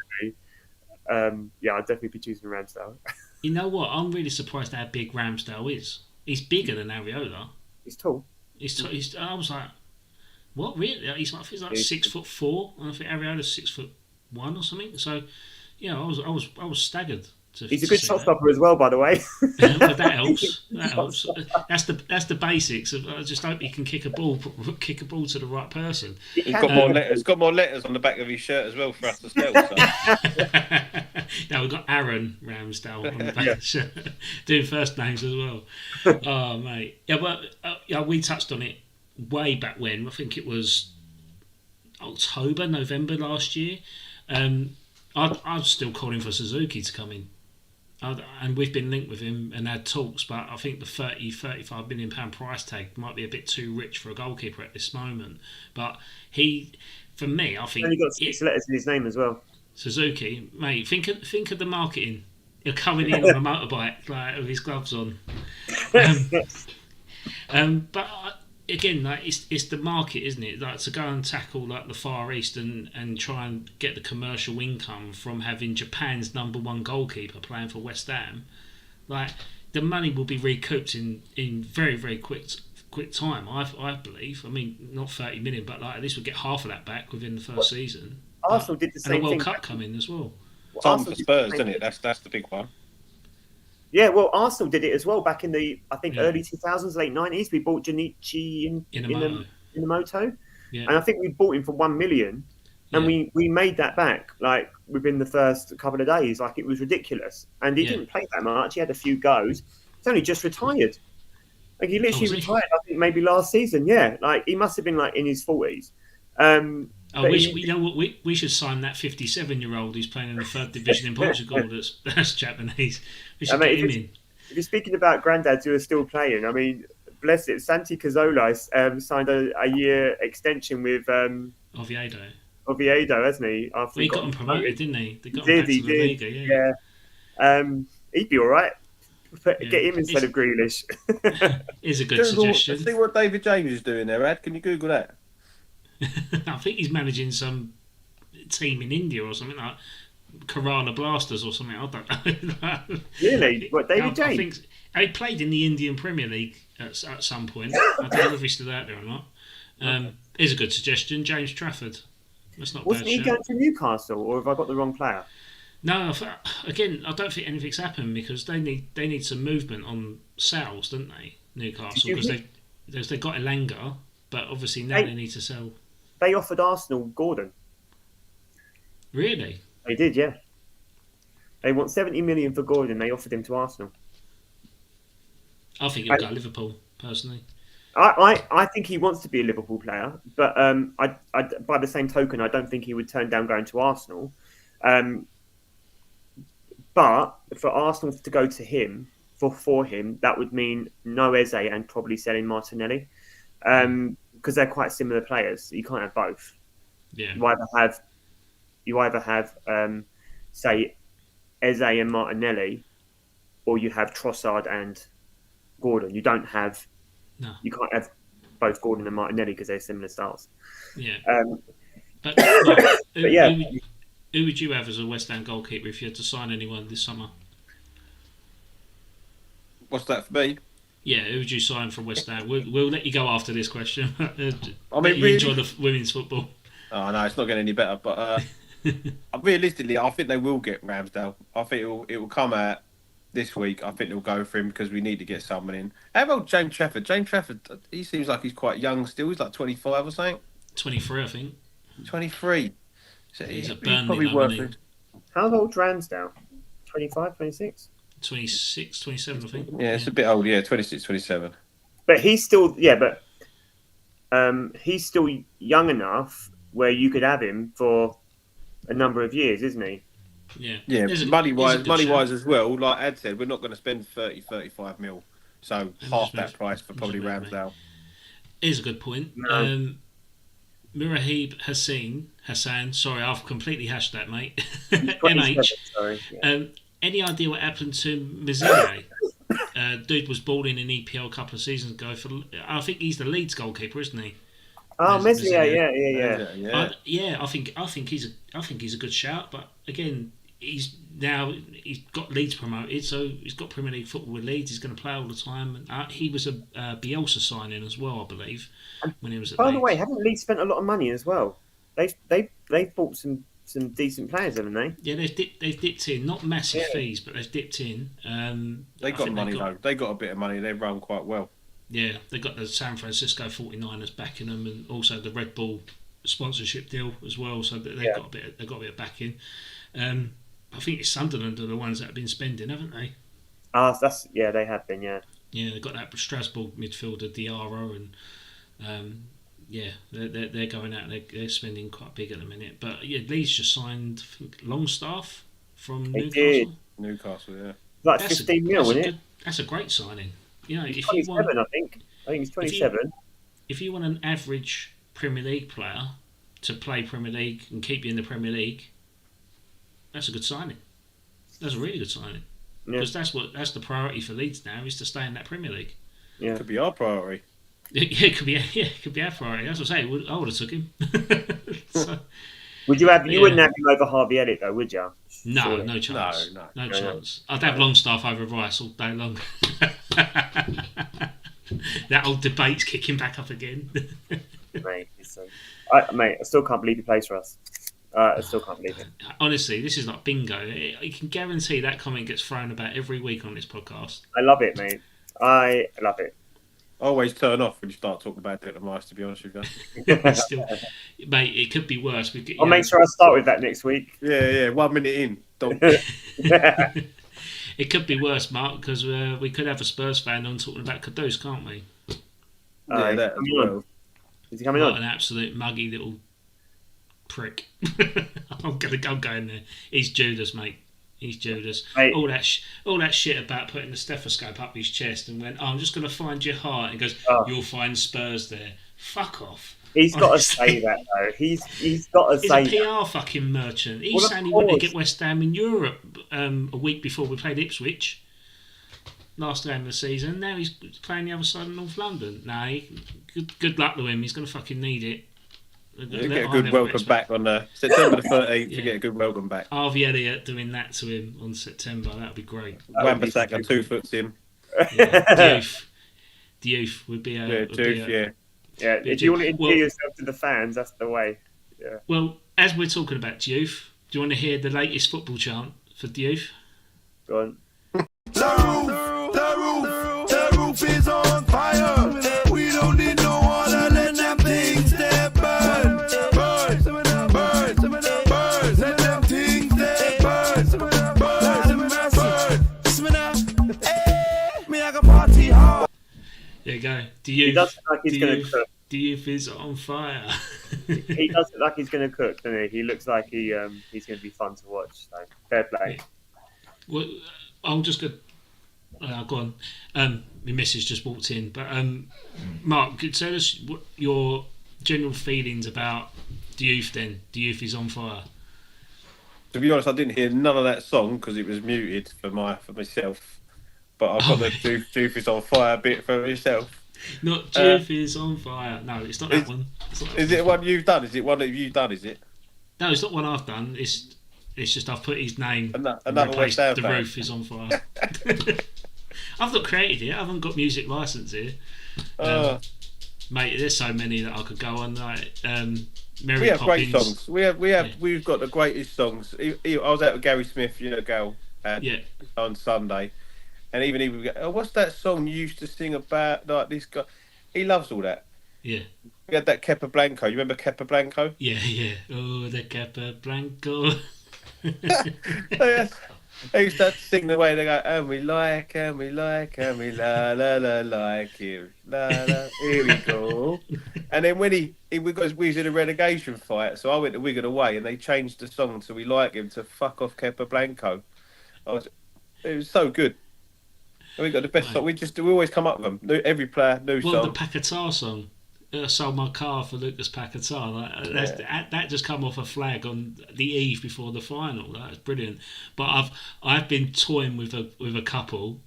I'd definitely be choosing Ramsdale. You know what? I'm really surprised how big Ramsdale is. He's bigger than Areola. He's tall. I was like, what, really? He's like 6'4", and I think Areola's 6'1" or something. So, yeah, I was staggered. He's a good shot stopper as well, by the way. But that helps. That helps. That's the basics. I just hope he can kick a ball to the right person. He's got more letters. He's got more letters on the back of his shirt as well for us to spell. So. Now we've got Aaron Ramsdale on the back of the shirt, doing first names as well. Oh mate, yeah, but we touched on it way back when. I think it was November last year. I was still calling for Suzuki to come in. And we've been linked with him and had talks, but I think the £35 million price tag might be a bit too rich for a goalkeeper at this moment. But for me, I think... And he got 6 letters in his name as well. Suzuki, mate, think of the marketing. You're coming in on a motorbike like with his gloves on. But again, like it's the market, isn't it? Like to go and tackle like the Far East and try and get the commercial income from having Japan's #1 goalkeeper playing for West Ham. Like the money will be recouped in very very quick time. I believe. I mean, not 30 million, but like at least we'll get half of that back within the first season. Arsenal did the same thing. And a World Cup coming as well. Time for Spurs, isn't it? That's the big one. Yeah, well, Arsenal did it as well back in the, I think, early 2000s, late 90s. We bought Junichi Inamoto. Yeah. And I think we bought him for 1 million. And we made that back, like, within the first couple of days. Like, it was ridiculous. And he didn't play that much. He had a few goes. He's only just retired. Like, he literally retired, I think, maybe last season. Yeah, like, he must have been, like, in his 40s. We should sign that 57-year-old who's playing in the 3rd division in Portugal. That's Japanese. We should get him in. If you're speaking about granddads who are still playing, I mean, bless it. Santi Cazorla signed a year extension with Oviedo, hasn't he? After he got him promoted, didn't he? They got him back to the Liga, yeah. He'd be all right. Get him instead of Grealish. Is a good suggestion. See what David James is doing there, Ed. Can you Google that? I think he's managing some team in India or something like Kerala Blasters or something. I don't know. Really? What, David James? I think he played in the Indian Premier League at some point. I don't know if he's still out there or not. Is a good suggestion. James Trafford. That's not Wasn't bad. He going to Newcastle, or have I got the wrong player? No, again, I don't think anything's happened because they need some movement on sales, don't they? Newcastle, because they've got Elanga, but obviously now they need to sell. They offered Arsenal Gordon. Really? They did, yeah. They want 70 million for Gordon. They offered him to Arsenal. I think he'll go Liverpool, personally. I think he wants to be a Liverpool player, but by the same token, I don't think he would turn down going to Arsenal. But for Arsenal to go to him, for him, that would mean no Eze and probably selling Martinelli. Because they're quite similar players. You can't have both. Yeah. You either have say Eze and Martinelli, or you have Trossard and Gordon. You don't have. No. You can't have both Gordon and Martinelli because they're similar styles. Yeah. But Mark, But yeah, who would you have as a West Ham goalkeeper if you had to sign anyone this summer? What's that for me? Yeah, who would you sign from West Ham? We'll let you go after this question. I Let mean, you enjoy really? the women's football. Oh no, it's not getting any better. But realistically, I think they will get Ramsdale. I think it will come out this week. I think they'll go for him because we need to get someone in. How about James Trafford? James Trafford, he seems like he's quite young still. He's like 25 or something. 23, I think. 23. So He's a he's Burnley probably though, worth isn't it. how old Ramsdale? 25, 26? 26, 27, I think. Yeah, it's a bit old. Yeah, 26, 27. But he's still, he's still young enough where you could have him for a number of years, isn't he? Yeah. Yeah, He's a money good shout. wise as well. Like Ed said, we're not going to spend 30, 35 mil. So half that price for probably Ramsdale. Is a good point. No. Mirahib Hassan. Sorry, I've completely hashed that, mate. He's 27, MH. sorry. Yeah. Any idea what happened to Mazzilli? Dude was bought in an EPL a couple of seasons ago. I think he's the Leeds goalkeeper, isn't he? Oh, Messi, yeah. I think he's a good shout. But again, he's got Leeds promoted, so he's got Premier League football with Leeds. He's going to play all the time. And he was a Bielsa signing as well, I believe, when he was at By Leeds. the way, haven't Leeds spent a lot of money as well? They've bought some decent players, haven't they? Yeah, they've dipped in, not massive fees, but they've dipped in. They got money though. They got a bit of money. They run quite well. Yeah, they got the San Francisco 49ers backing them, and also the Red Bull sponsorship deal as well. So they've got a bit of backing. I think it's Sunderland are the ones that have been spending, haven't they? They have been, yeah. Yeah, they've got that Strasbourg midfielder Diarra, and they're going out. They're spending quite big at the minute. But yeah, Leeds just signed Longstaff from They Newcastle. did. Newcastle, yeah. Like 15 mil, isn't it? That's a great signing. You know, He's if 27, you want, I think. I think he's 27. if you want an average Premier League player to play Premier League and keep you in the Premier League, that's a good signing. That's a really good signing. Yeah. Because that's the priority for Leeds now, is to stay in that Premier League. Yeah. Could be our priority. It could be our priority. That's what I say. I would have took him. So, You wouldn't have him over Harvey Elliott, though, would you? no, Surely. no chance. No. Chance. I'd have Longstaff over Rice all day long. That old debate's kicking back up again. Mate, I still can't believe he plays for us. I still can't believe it. Honestly, this is like bingo. I can guarantee that comment gets thrown about every week on this podcast. I love it, mate. I love it. I always turn off when you start talking about Declan Rice, to be honest with you. Still, mate, it could be worse. I'll make sure I start with that next week. Yeah. 1 minute in. Don't. It could be worse, Mark, because we could have a Spurs fan on talking about Kudus, can't we? Yeah, that as well. Is he coming What on? an absolute muggy little prick. I'm going there. He's Judas, mate. He's Judas. Mate. All that shit about putting the stethoscope up his chest and went, I'm just going to find your heart. And he goes, you'll find Spurs there. Fuck off. He's got to say that, though. He's got to say He's a that. PR fucking merchant. He's saying he wanted to get West Ham in Europe a week before we played Ipswich. Last game of the season. Now he's playing the other side of North London. Good luck to him. He's going to fucking need it. You get a good welcome back on September the 13th. You get a good welcome back. Harvey Elliott doing that to him on September. That would be great. Wan-Bissaka 2 foot in. Yeah, the youth would be a... Yeah, if you want to endear yourself to the fans, that's the way. Yeah. Well, as we're talking about Diouf, do you want to hear the latest football chant for Diouf? Go on. The roof is on fire. We don't need no water, let them things that burn. Let them things that burn. Me, I can party hard. There you go. He does look like he's going to cook. Diouf is on fire. He does look like he's going to cook, doesn't he? He looks like he's going to be fun to watch. So, fair play. Well, I'll just go. Go on. My missus just walked in, but Mark, could tell us what your general feelings about Diouf. Then Diouf is on fire. To be honest, I didn't hear none of that song because it was muted for myself. But I've got the Doof is on fire bit for myself. Not Juve is on fire. No, it's not that one. It's not that Is it one you've done? Is it one that you've done? Is it No, it's not one I've done. It's just I've put his name and another replaced West Ham the fan? roof is on fire. I've not created it. I haven't got music license here. Mate, there's so many that I could go on. Like Mary We have Poppins. great songs. We've got the greatest songs. I was out with Gary Smith, Gal, on Sunday, and even he would go, "Oh, what's that song you used to sing about?" Like this guy, he loves all that. Yeah. We had that Capablanco. You remember Capablanco? Yeah. Oh, the Capablanco. They used to sing the way they go, and we like, and we like, and we la la la like him, la la. Here we go. And then when we was in a relegation fight, so I went to Wigan away, and they changed the song to "We Like Him" to "Fuck Off Capablanco." It was so good. And we got the best song. We always come up with them. Every player, new song. Well, the Paquetá song. Sold my car for Lucas Paquetá. That just come off a flag on the eve before the final. That's brilliant. But I've been toying with a couple.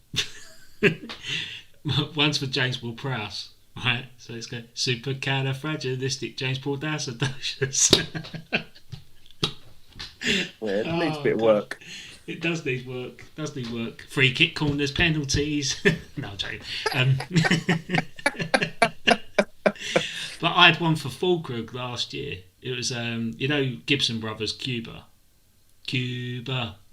One's for James Paul Prowse, right? So it's go supercalifragilistic James Paul Acidosis. It needs a bit of work. It does need work. Free kick corners, penalties. No, I'm joking. But I had one for Fulkrug last year. It was, Gibson Brothers, Cuba. They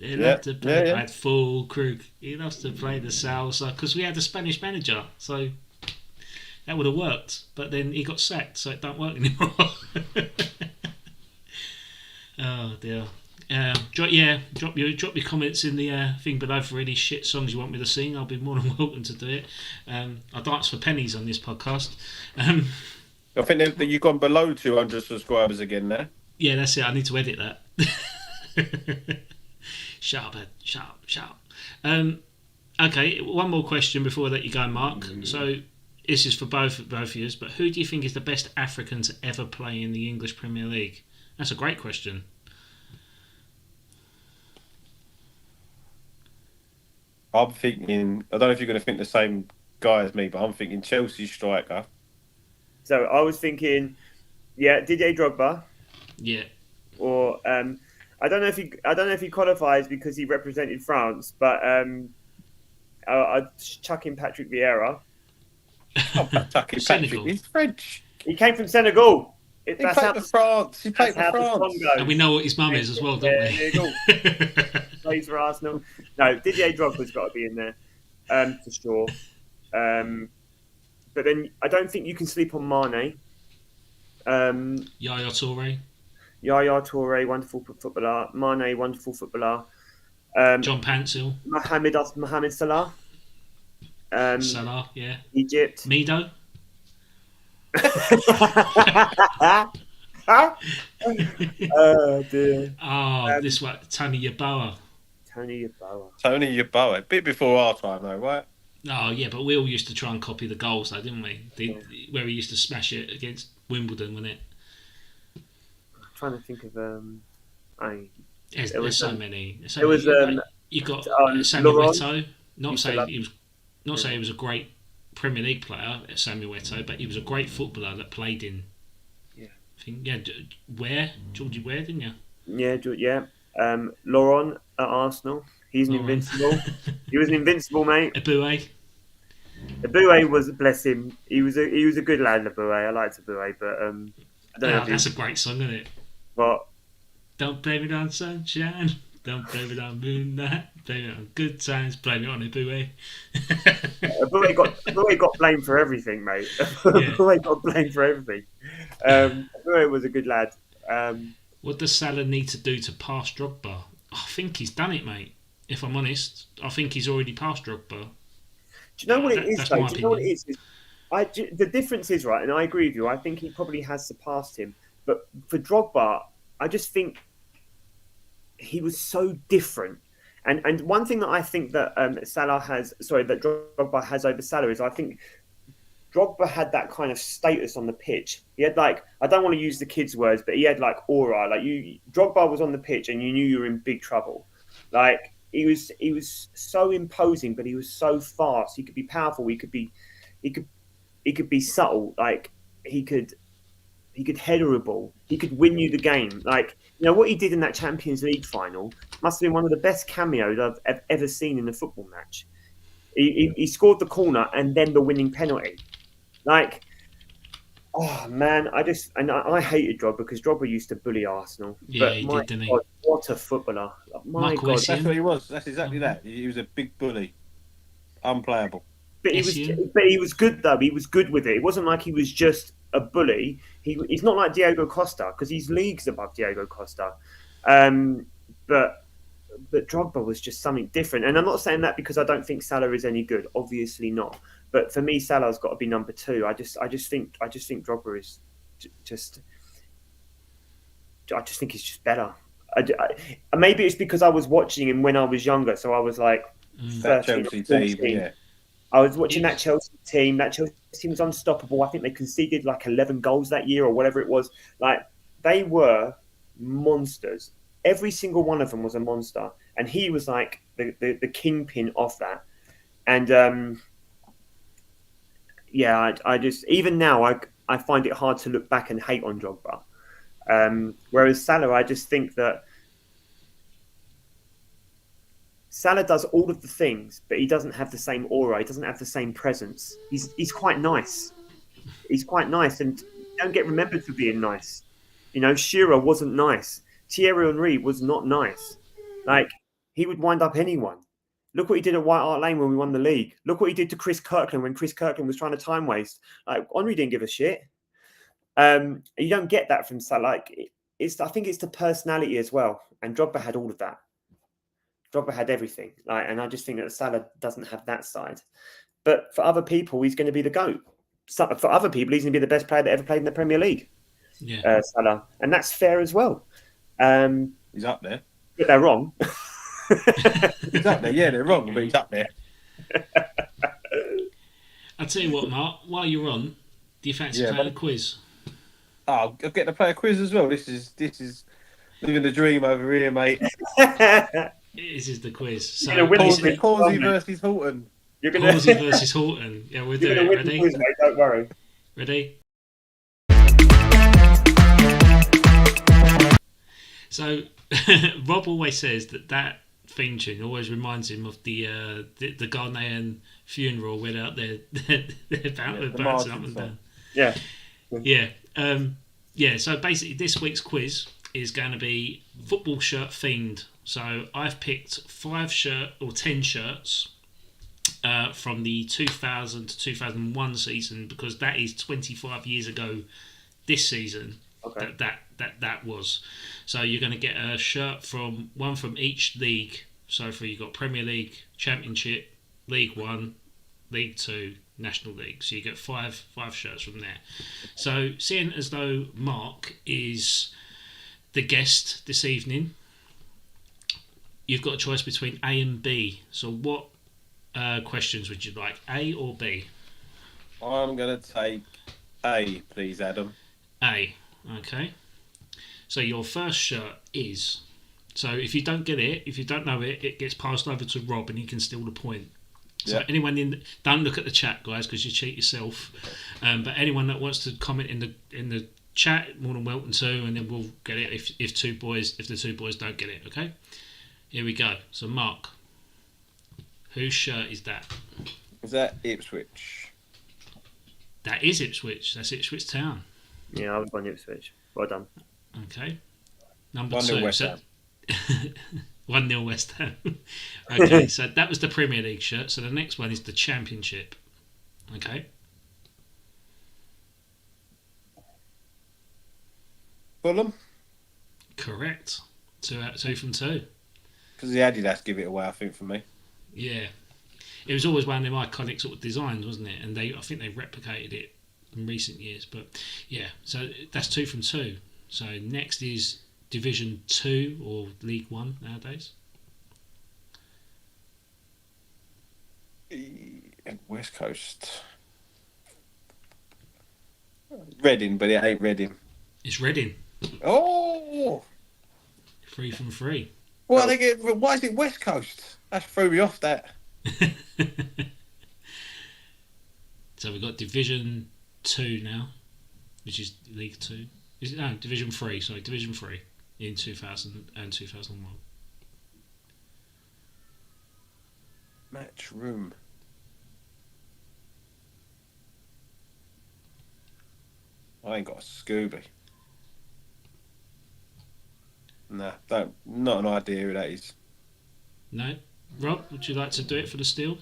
love to play. I had Fulkrug. He loves to play the salsa because we had a Spanish manager, so that would have worked. But then he got sacked, so it don't work anymore. Oh dear. Drop your comments in the thing below for any shit songs you want me to sing. I'll be more than welcome to do it. I dance for pennies on this podcast. I think that you've gone below 200 subscribers again now. Yeah, that's it. I need to edit that. Shut up. Okay, one more question before I let you go, Mark. So this is for both of you, but who do you think is the best African to ever play in the English Premier League? That's a great question. I'm thinking, I don't know if you're going to think the same guy as me, but I'm thinking Chelsea striker. So I was thinking, Didier Drogba. Yeah. Or I don't know if he qualifies because he represented France, but I'd chuck in Patrick Vieira. Senegal. He's French. He came from Senegal. He played for France. And we know what his mum is as well, don't we? Plays for Arsenal. No, Didier Drogba's got to be in there for sure. But then I don't think you can sleep on Mane. Yaya Toure, wonderful footballer. Mane, wonderful footballer. John Pansel, Mohamed Salah. Salah, yeah. Egypt. Mido. Oh dear. This one, Tony Yeboah. Tony Yeboah. A bit before our time, though, right? Oh yeah, but we all used to try and copy the goals, though, didn't we? Where he used to smash it against Wimbledon, wasn't it? I'm trying to think of There's so many. You got Samuel Eto'o. Not saying he was a great Premier League player, Samuel Eto'o, but he was a great footballer that played in. Georgie Ware, didn't you? Yeah. Laurent at Arsenal. He's an invincible. He was an invincible, mate. Eboué was, bless him. He was a good lad, Eboué. I liked Eboué, but I don't know. That's a great song, isn't it? What? Don't blame it on sunshine. Don't blame it on moonlight. Blame it on good times. Blame it on Eboué. Eboué got blamed for everything, mate. Eboué got blamed for everything. Eboué was a good lad. What does Salah need to do to pass Drogba? I think he's done it, mate. If I'm honest, I think he's already passed Drogba. Do you know what it is, though? Do you know what it is? The difference is, right, and I agree with you, I think he probably has surpassed him. But for Drogba, I just think he was so different. And one thing that I think that Drogba has over Salah is I think Drogba had that kind of status on the pitch. He had I don't want to use the kids' words, but he had aura. Drogba was on the pitch and you knew you were in big trouble. He was so imposing, but he was so fast. He could be powerful. He could be subtle. Like he could header a ball. He could win you the game. Like, what he did in that Champions League final must have been one of the best cameos I've ever seen in a football match. He scored the corner and then the winning penalty. Like, oh man, I hated Drogba because Drogba used to bully Arsenal. Yeah, but he my did, didn't he? God, what a footballer! My Michael God, Essien. That's what he was. That's exactly that. He was a big bully, unplayable. but he was good though. He was good with it. It wasn't like he was just a bully. He's not like Diego Costa because he's leagues above Diego Costa. But Drogba was just something different. And I'm not saying that because I don't think Salah is any good. Obviously not. But for me, Salah's got to be number 2. I just think Drogba is just. I just think he's just better. Maybe it's because I was watching him when I was younger, so I was like 13, Chelsea 14. team, yeah. I was watching that Chelsea team. That Chelsea team was unstoppable. I think they conceded like 11 goals that year or whatever it was. Like, they were monsters. Every single one of them was a monster. And he was like the kingpin of that. And I just, even now, I find it hard to look back and hate on Drogba. Whereas Salah, I just think that Salah does all of the things, but he doesn't have the same aura. He doesn't have the same presence. He's quite nice. He's quite nice, and don't get remembered for being nice. Shearer wasn't nice. Thierry Henry was not nice. Like, he would wind up anyone. Look what he did at White Hart Lane when we won the league. Look what he did to Chris Kirkland when Chris Kirkland was trying to time waste. Like, Henry didn't give a shit. You don't get that from Salah. Like, I think it's the personality as well. And Drogba had all of that. Drogba had everything. And I just think that Salah doesn't have that side. But for other people, he's going to be the GOAT. So, for other people, he's going to be the best player that ever played in the Premier League. Yeah. Salah. And that's fair as well. He's up there. But they're wrong. He's up there. Yeah, they're wrong, but he's up there. I'll tell you what, Mark, while you're on, do you fancy playing a quiz? Oh, I'll get to play a quiz as well. This is living the dream over here, mate. This is the quiz. So, Causey versus Horton. You're gonna Causey versus Horton. Yeah, we'll do it. Ready? Quiz, mate, don't worry. Ready? So, Rob always says that theme tune always reminds him of the Ghanaian funeral where they're out there, they're bouncing up and down. Yeah. Yeah. So basically, this week's quiz is going to be football shirt themed. So I've picked 10 shirts from the 2000 to 2001 season because that is 25 years ago. This season, okay. that was. So you're going to get a shirt from each league. So you've got Premier League, Championship, League One, League Two, National League. So you get five shirts from there. So seeing as though Mark is the guest this evening, you've got a choice between A and B. So what questions would you like, A or B? I'm going to take A, please, Adam. A. Okay. So your first shirt is... So if you don't get it, if you don't know it, it gets passed over to Rob and he can steal the point. So anyone don't look at the chat, guys, because you cheat yourself. But anyone that wants to comment in the chat, more than welcome to, and then we'll get it if the two boys don't get it. Okay. Here we go. So Mark, whose shirt is that? Is that Ipswich? That is Ipswich. That's Ipswich Town. Yeah, I was on Ipswich. Well done. Okay. Number 1-0 2. West Ham. 1-0 West Ham. Okay, so that was the Premier League shirt. So the next one is the Championship. Okay. Fulham? Correct. 2 from 2. Because the Adidas give it away, I think, for me. Yeah. It was always one of them iconic sort of designs, wasn't it? And I think they replicated it in recent years. But yeah, so that's 2 from 2. So next is Division 2 or League 1 nowadays. West Coast. Reading, but it ain't Reading. It's Reading. Oh! 3 from 3. Why is it West Coast? That threw me off, that. So we've got Division 2 now, which is League 2. No, Division 3, sorry, Division 3 in 2000 and 2001. Match room. I ain't got a Scooby. Nah, not an idea who that is. No? Rob, would you like to do it for the steal?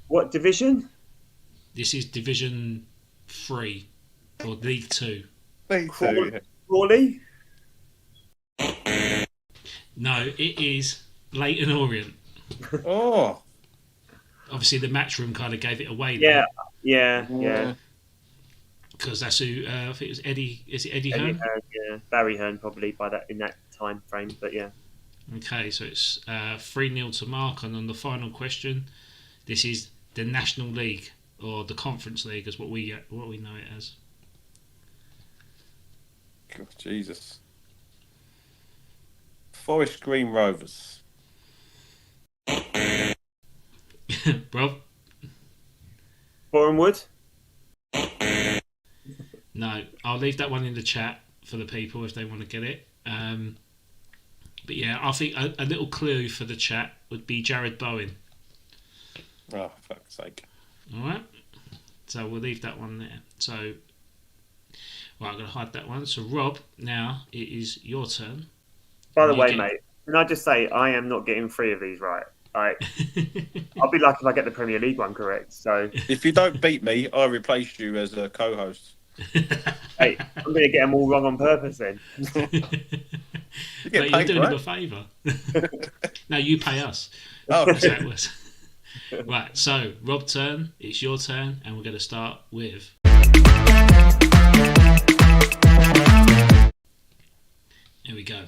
What division? This is Division 3 or League 2. League 2. Crawley? No, it is Leyton Orient. Oh. Obviously, the match room kind of gave it away. Yeah. Because that's who I think it was Eddie. Is it Eddie Hearn? Yeah, Barry Hearn probably in that time frame. But yeah. Okay, so it's 3-0 to Mark, and on the final question, this is the National League or the Conference League, is what we know it as. God, Jesus. Forest Green Rovers. Rob? Boreham Wood? No, I'll leave that one in the chat for the people if they want to get it. But yeah, I think a little clue for the chat would be Jared Bowen. Oh, for fuck's sake. Alright, so we'll leave that one there. So, right, I'm going to hide that one. So, Rob, now it is your turn. By the way, mate, can I just say I am not getting 3 of these right. I'll be lucky if I get the Premier League one correct. So, if you don't beat me, I replace you as a co-host. Hey, I'm going to get them all wrong on purpose then. You're doing him a favour. No, you pay us. Oh, that's how it was. Right, so Rob, turn. It's your turn, and we're going to start with. Here we go.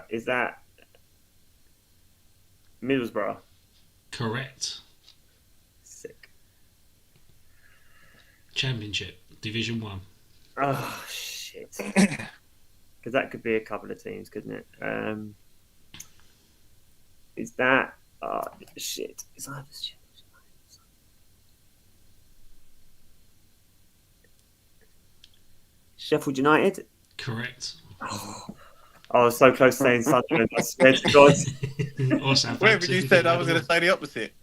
Is that Middlesbrough? Correct. Sick. Championship, Division 1. Oh shit! Because that could be a couple of teams, couldn't it? Is that? Oh shit! Is that Sheffield United? Correct. Oh, I was so close to saying Sunderland. I swear to God. Whatever you said, I was going to say the opposite.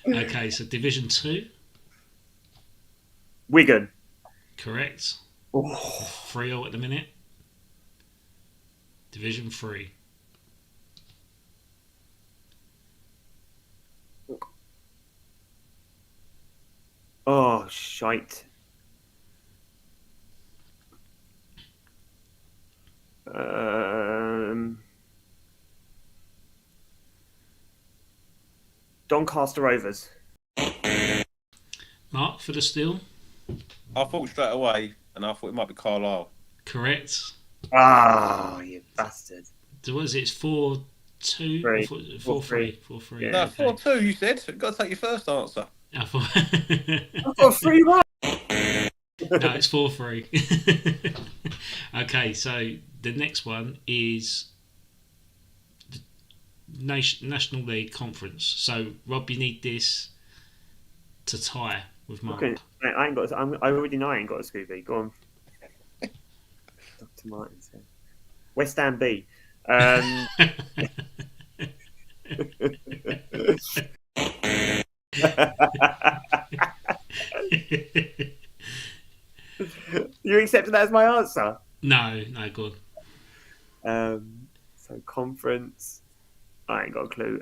Okay, so Division 2. Wigan. Correct. Oh. 3-0 at the minute. Division 3. Oh, shite. Doncaster Rovers. Mark for the steal. I thought straight away, and I thought it might be Carlisle. Correct. Ah, you bastard. So what is it? It's 4-2? 4-3. 4-3. 4-3. Yeah. No, Okay. 4-2, you said. You've got to take your first answer. I thought... I've got 3 right. No, it's 4-3. Okay, so the next one is the National League Conference. So, Rob, you need this to tie with Mark. Okay, I ain't got. I already know I ain't got a Scooby. Go on. Dr. Martin said. West Ham B. You accepted that as my answer? No, go on. So conference. I ain't got a clue.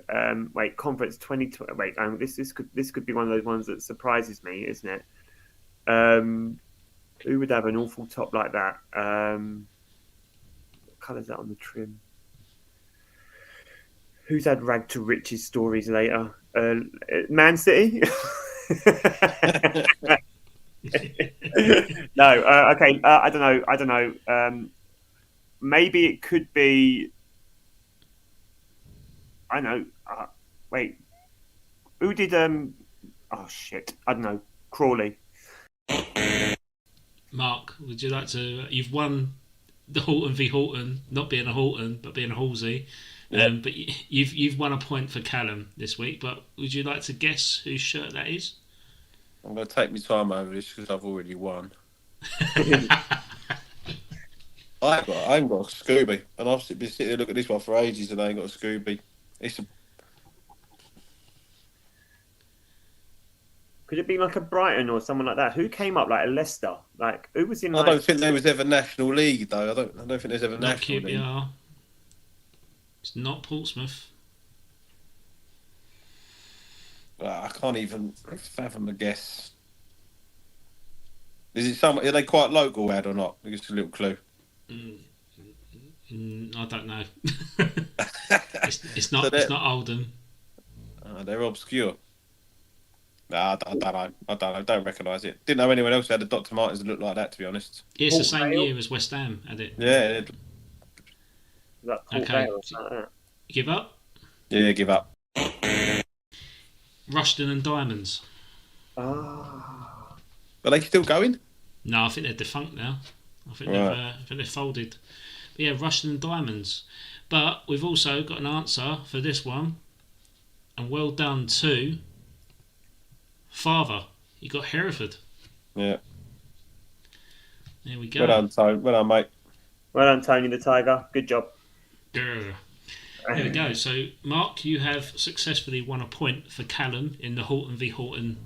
Wait, conference 2020. Wait, this could be one of those ones that surprises me, isn't it? Who would have an awful top like that? What colour's that on the trim? Who's had rag to riches stories later? Man City. No. Okay. I don't know. Maybe it could be. I know. Wait. Who did? Oh shit. I don't know. Crawley. Mark, would you like to? You've won the Horton v Horton, not being a Horton, but being a Halsey. But you've won a point for Callum this week. But would you like to guess whose shirt that is? I'm going to take my time over this because I've already won. I ain't got a Scooby, and I've been sitting there looking at this one for ages, and I ain't got a Scooby. Could it be like a Brighton or someone like that? Who came up like a Leicester? Like who was in? I don't think there was ever National League though. I don't think there's ever Not National League. QPR. It's not Portsmouth. I can't even fathom a guess. Is it some? Are they quite local, Ad, or not? Just a little clue. I don't know. It's not. So it's not Oldham. They're obscure. Nah, I don't know. I don't recognise it. Didn't know anyone else had a Dr. Martens that looked like that, to be honest. Yeah, it's the Port same Vale? year as West Ham had it. Yeah. Like Port Okay. Vale or something like that. Give up. Yeah, give up. Rushton and Diamonds. Ah. Are they still going? No, I think they're defunct now. I think they've folded. But yeah, Rushton and Diamonds. But we've also got an answer for this one. And well done to Father. You got Hereford. Yeah. There we go. Well done, Tony. Well done, mate. Well done, Tony the Tiger. Good job. Grr. There we go. So, Mark, you have successfully won a point for Callum in the Horton v Horton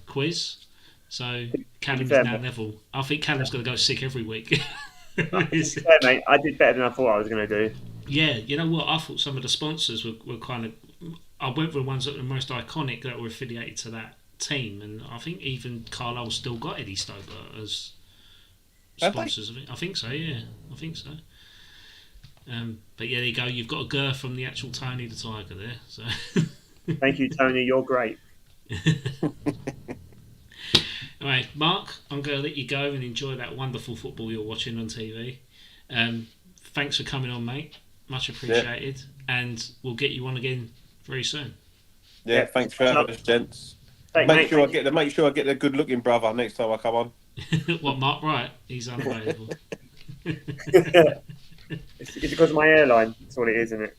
quiz. So, Callum's fair, now mate. level. I think Callum's going to go sick every week. Yeah, mate. I did better than I thought I was going to do. Yeah, you know what? I thought some of the sponsors were kind of. I went for the ones that were the most iconic that were affiliated to that team, and I think even Carlisle still got Eddie Stoker as Have they? sponsors of it. I think so, yeah. I think so. But yeah, there you go. You've got a girl from the actual Tony the Tiger there. So. Thank you, Tony. You're great. All right, Mark, I'm going to let you go and enjoy that wonderful football you're watching on TV. Thanks for coming on, mate. Much appreciated. And we'll get you on again very soon. Yeah, thanks for having us, gents. Thank Make sure I get the good looking brother next time I come on. What, Mark Wright? He's unavailable. It's because of my airline. That's what it is, isn't it?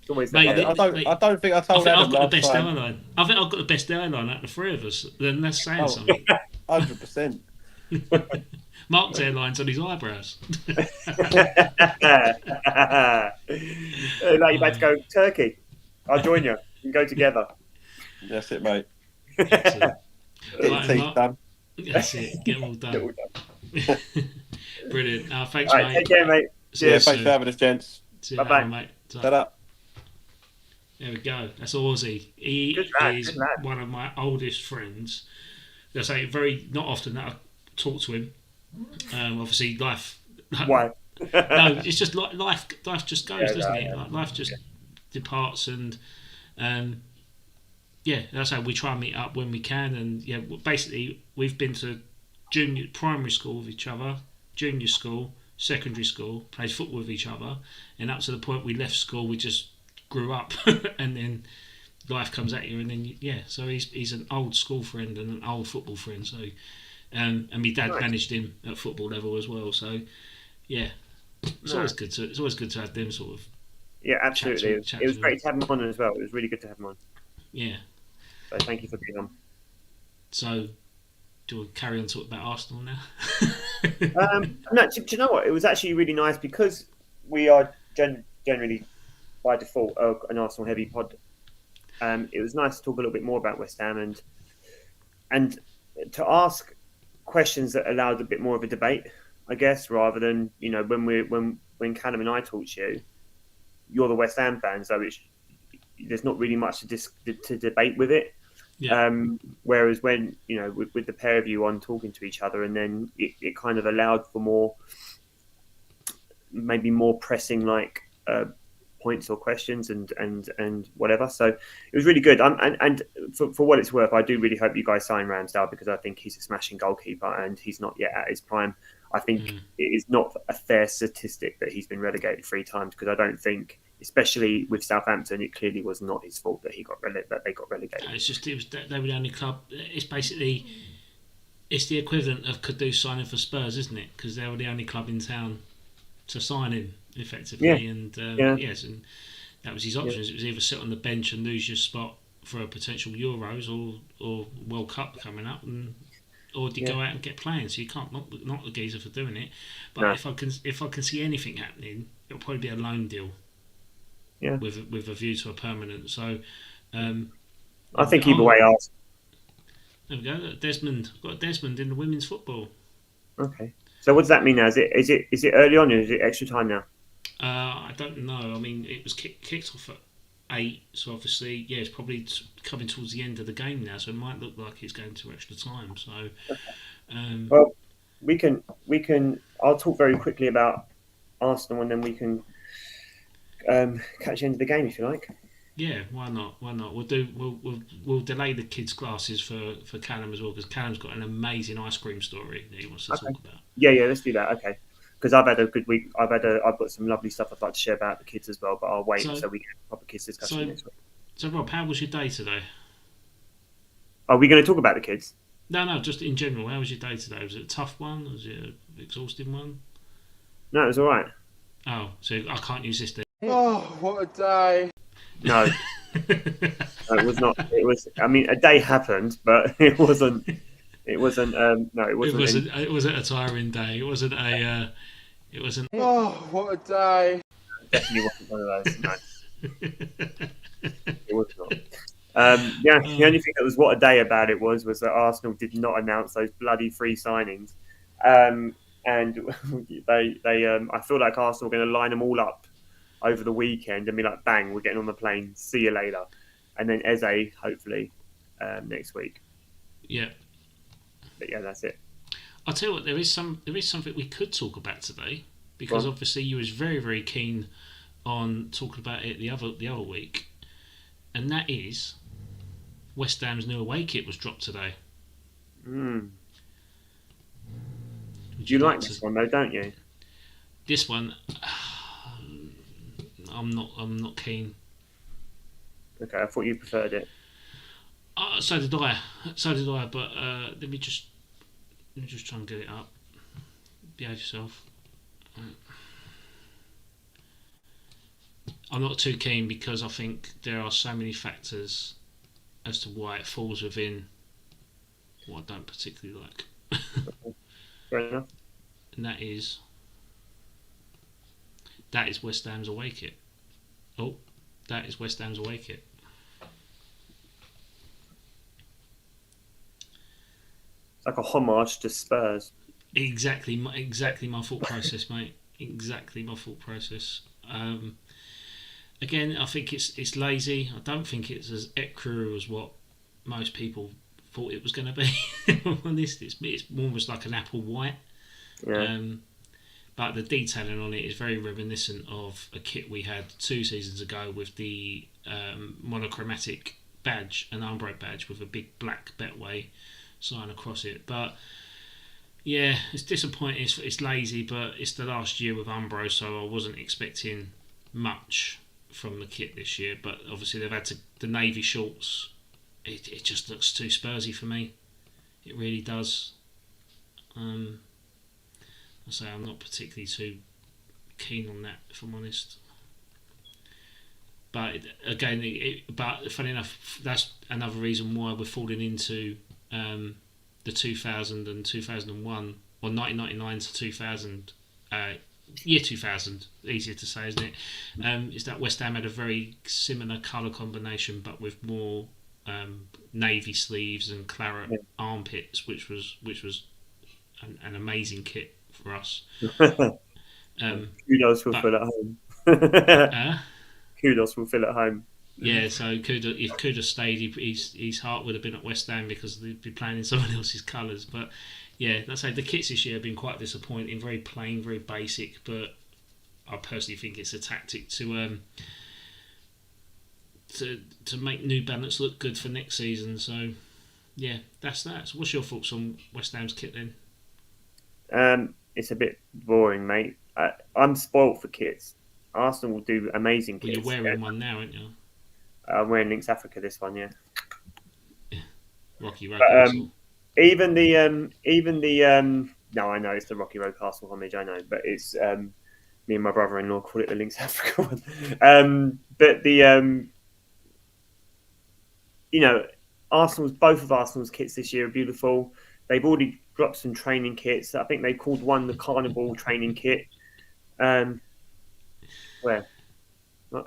It's always Mate, that way. I don't think I I told think I've Adam got the last best time. airline. I think I've got the best airline out of the three of us. Then that's saying something. 100%. Mark's airline's on his eyebrows. Like you're about to go Turkey. I'll join you. We can go together. That's it, mate. Excellent. Get your Right, teeth Mark. done. That's it. Get them all Get all done. done. Brilliant. Thanks, All right, mate. take care, mate. See Yeah, you thanks soon. for having us, gents. See you Bye-bye. later, mate. Ta-da. There we go. That's Aussie. He Good lad, is good lad. one of my oldest friends. I say very not often that I talk to him. Obviously, life. Why? No, it's just life. Life just goes, Yeah, doesn't no, it? yeah. Like, life just departs, and yeah, that's how we try and meet up when we can. And yeah, basically, we've been to primary school with each other, junior school, secondary school, played football with each other, and up to the point we left school, we just grew up, and then life comes at you, and then so he's an old school friend and an old football friend. So, and my dad Nice. managed him at football level as well. So, yeah, it's always good to have them sort of Yeah, absolutely. Chat It was to great to have him on as well. It was really good to have him on. yeah. So thank you for being on. So, do you want to carry on talking about Arsenal now? No, do you know what? It was actually really nice because we are generally, by default, an Arsenal-heavy pod. It was nice to talk a little bit more about West Ham and to ask questions that allowed a bit more of a debate, I guess, rather than when Callum and I talk to you, you're the West Ham fan, so there's not really much to debate with it. Yeah. Whereas when with the pair of you on talking to each other, and then it kind of allowed for maybe more pressing points or questions and whatever. So it was really good. And for what it's worth, I do really hope you guys sign Ramsdale because I think he's a smashing goalkeeper and he's not yet at his prime. I think it is not a fair statistic that he's been relegated 3 times because I don't think, especially with Southampton, it clearly was not his fault that they got relegated. It's just they were the only club. It's basically the equivalent of Kadu signing for Spurs, isn't it? Because they were the only club in town to sign him effectively. Yeah. And Yeah. yes, and that was his options. It was either sit on the bench and lose your spot for a potential Euros or World Cup coming up, or do you go out and get playing? So you can't knock the geezer for doing it. But No. if I can see anything happening, it'll probably be a loan deal. Yeah. With a view to a permanent. So I think either way, there we go. Desmond, got Desmond in the women's football. Okay. So what does that mean now? Is it early on or is it extra time now? I don't know. I mean, it was kicked off at 8, so obviously, it's probably coming towards the end of the game now. So it might look like it's going to extra time. So, well, we can. I'll talk very quickly about Arsenal, and then we can catch the end of the game if you like. Yeah, why not? We'll delay the kids' classes for Callum as well, because Callum's got an amazing ice cream story that he wants to talk about. Yeah, let's do that. Okay, because I've had a good week. I've got some lovely stuff I'd like to share about the kids as well, but I'll wait so we can have a proper kids discussion next week. So Rob, how was your day today? Are we going to talk about the kids? No, just in general. How was your day today? Was it a tough one? Was it an exhausting one? No, it was all right. Oh, so I can't use this day. Oh, what a day. No. No, it was not. It was. I mean, a day happened, but it wasn't. It wasn't. No, it wasn't. It wasn't a tiring day. It wasn't a. It wasn't. Oh, what a day. Definitely wasn't one of those. No. It was not. The only thing that was what a day about it was that Arsenal did not announce those bloody free signings, and they I feel like Arsenal are going to line them all up over the weekend and be like, bang, we're getting on the plane, see you later, and then Eze hopefully next week. Yeah. But yeah, that's it. I'll tell you what, there is something we could talk about today, because obviously you was very, very keen on talking about it the other week, and that is West Ham's new away kit was dropped today. Do you like this one though, don't you? This one, I'm not keen. Okay, I thought you preferred it. So did I. But let me just try and get it up. Behave yourself. I'm not too keen because I think there are so many factors as to why it falls within what I don't particularly like. Fair enough. And that is West Ham's away kit. Oh, that is West Ham's away kit. It's like a homage to Spurs. Exactly my thought process, mate. Exactly my thought process. Again, I think it's lazy. I don't think it's as ecru as what most people thought it was going to be. On this, it's almost like an apple white. Yeah. But the detailing on it is very reminiscent of a kit we had 2 seasons ago with the monochromatic badge, an Umbro badge with a big black Betway sign across it. But yeah, it's disappointing. It's lazy, but it's the last year with Umbro, so I wasn't expecting much from the kit this year. But obviously they've had the navy shorts. It just looks too Spursy for me. It really does. I say I'm not particularly too keen on that, if I'm honest. But again, but funny enough, that's another reason why we're falling into the 2000 and 2001, or 1999 to 2000, year 2000, easier to say, isn't it? Is that West Ham had a very similar colour combination, but with more navy sleeves and claret armpits, which was an amazing kit for us. Kudos will fill at home. Kudos will fill at home. Yeah, so if Kudos stayed, his heart would have been at West Ham because they'd be playing in someone else's colours. But yeah, let's say the kits this year have been quite disappointing, very plain, very basic. But I personally think it's a tactic to make New Balance look good for next season. So yeah, that's that. So what's your thoughts on West Ham's kit then? It's a bit boring, mate. I'm spoilt for kits. Arsenal will do amazing kits. Well, you're wearing one now, aren't you? I'm wearing Lynx Africa this one, yeah. Rocky Road But, Castle. even the no, I know it's the Rocky Road Castle homage, I know, but it's Me and my brother-in-law call it the Lynx Africa one. But the both of Arsenal's kits this year are beautiful. They've already dropped some training kits. I think they called one the Carnival training kit. Where? What?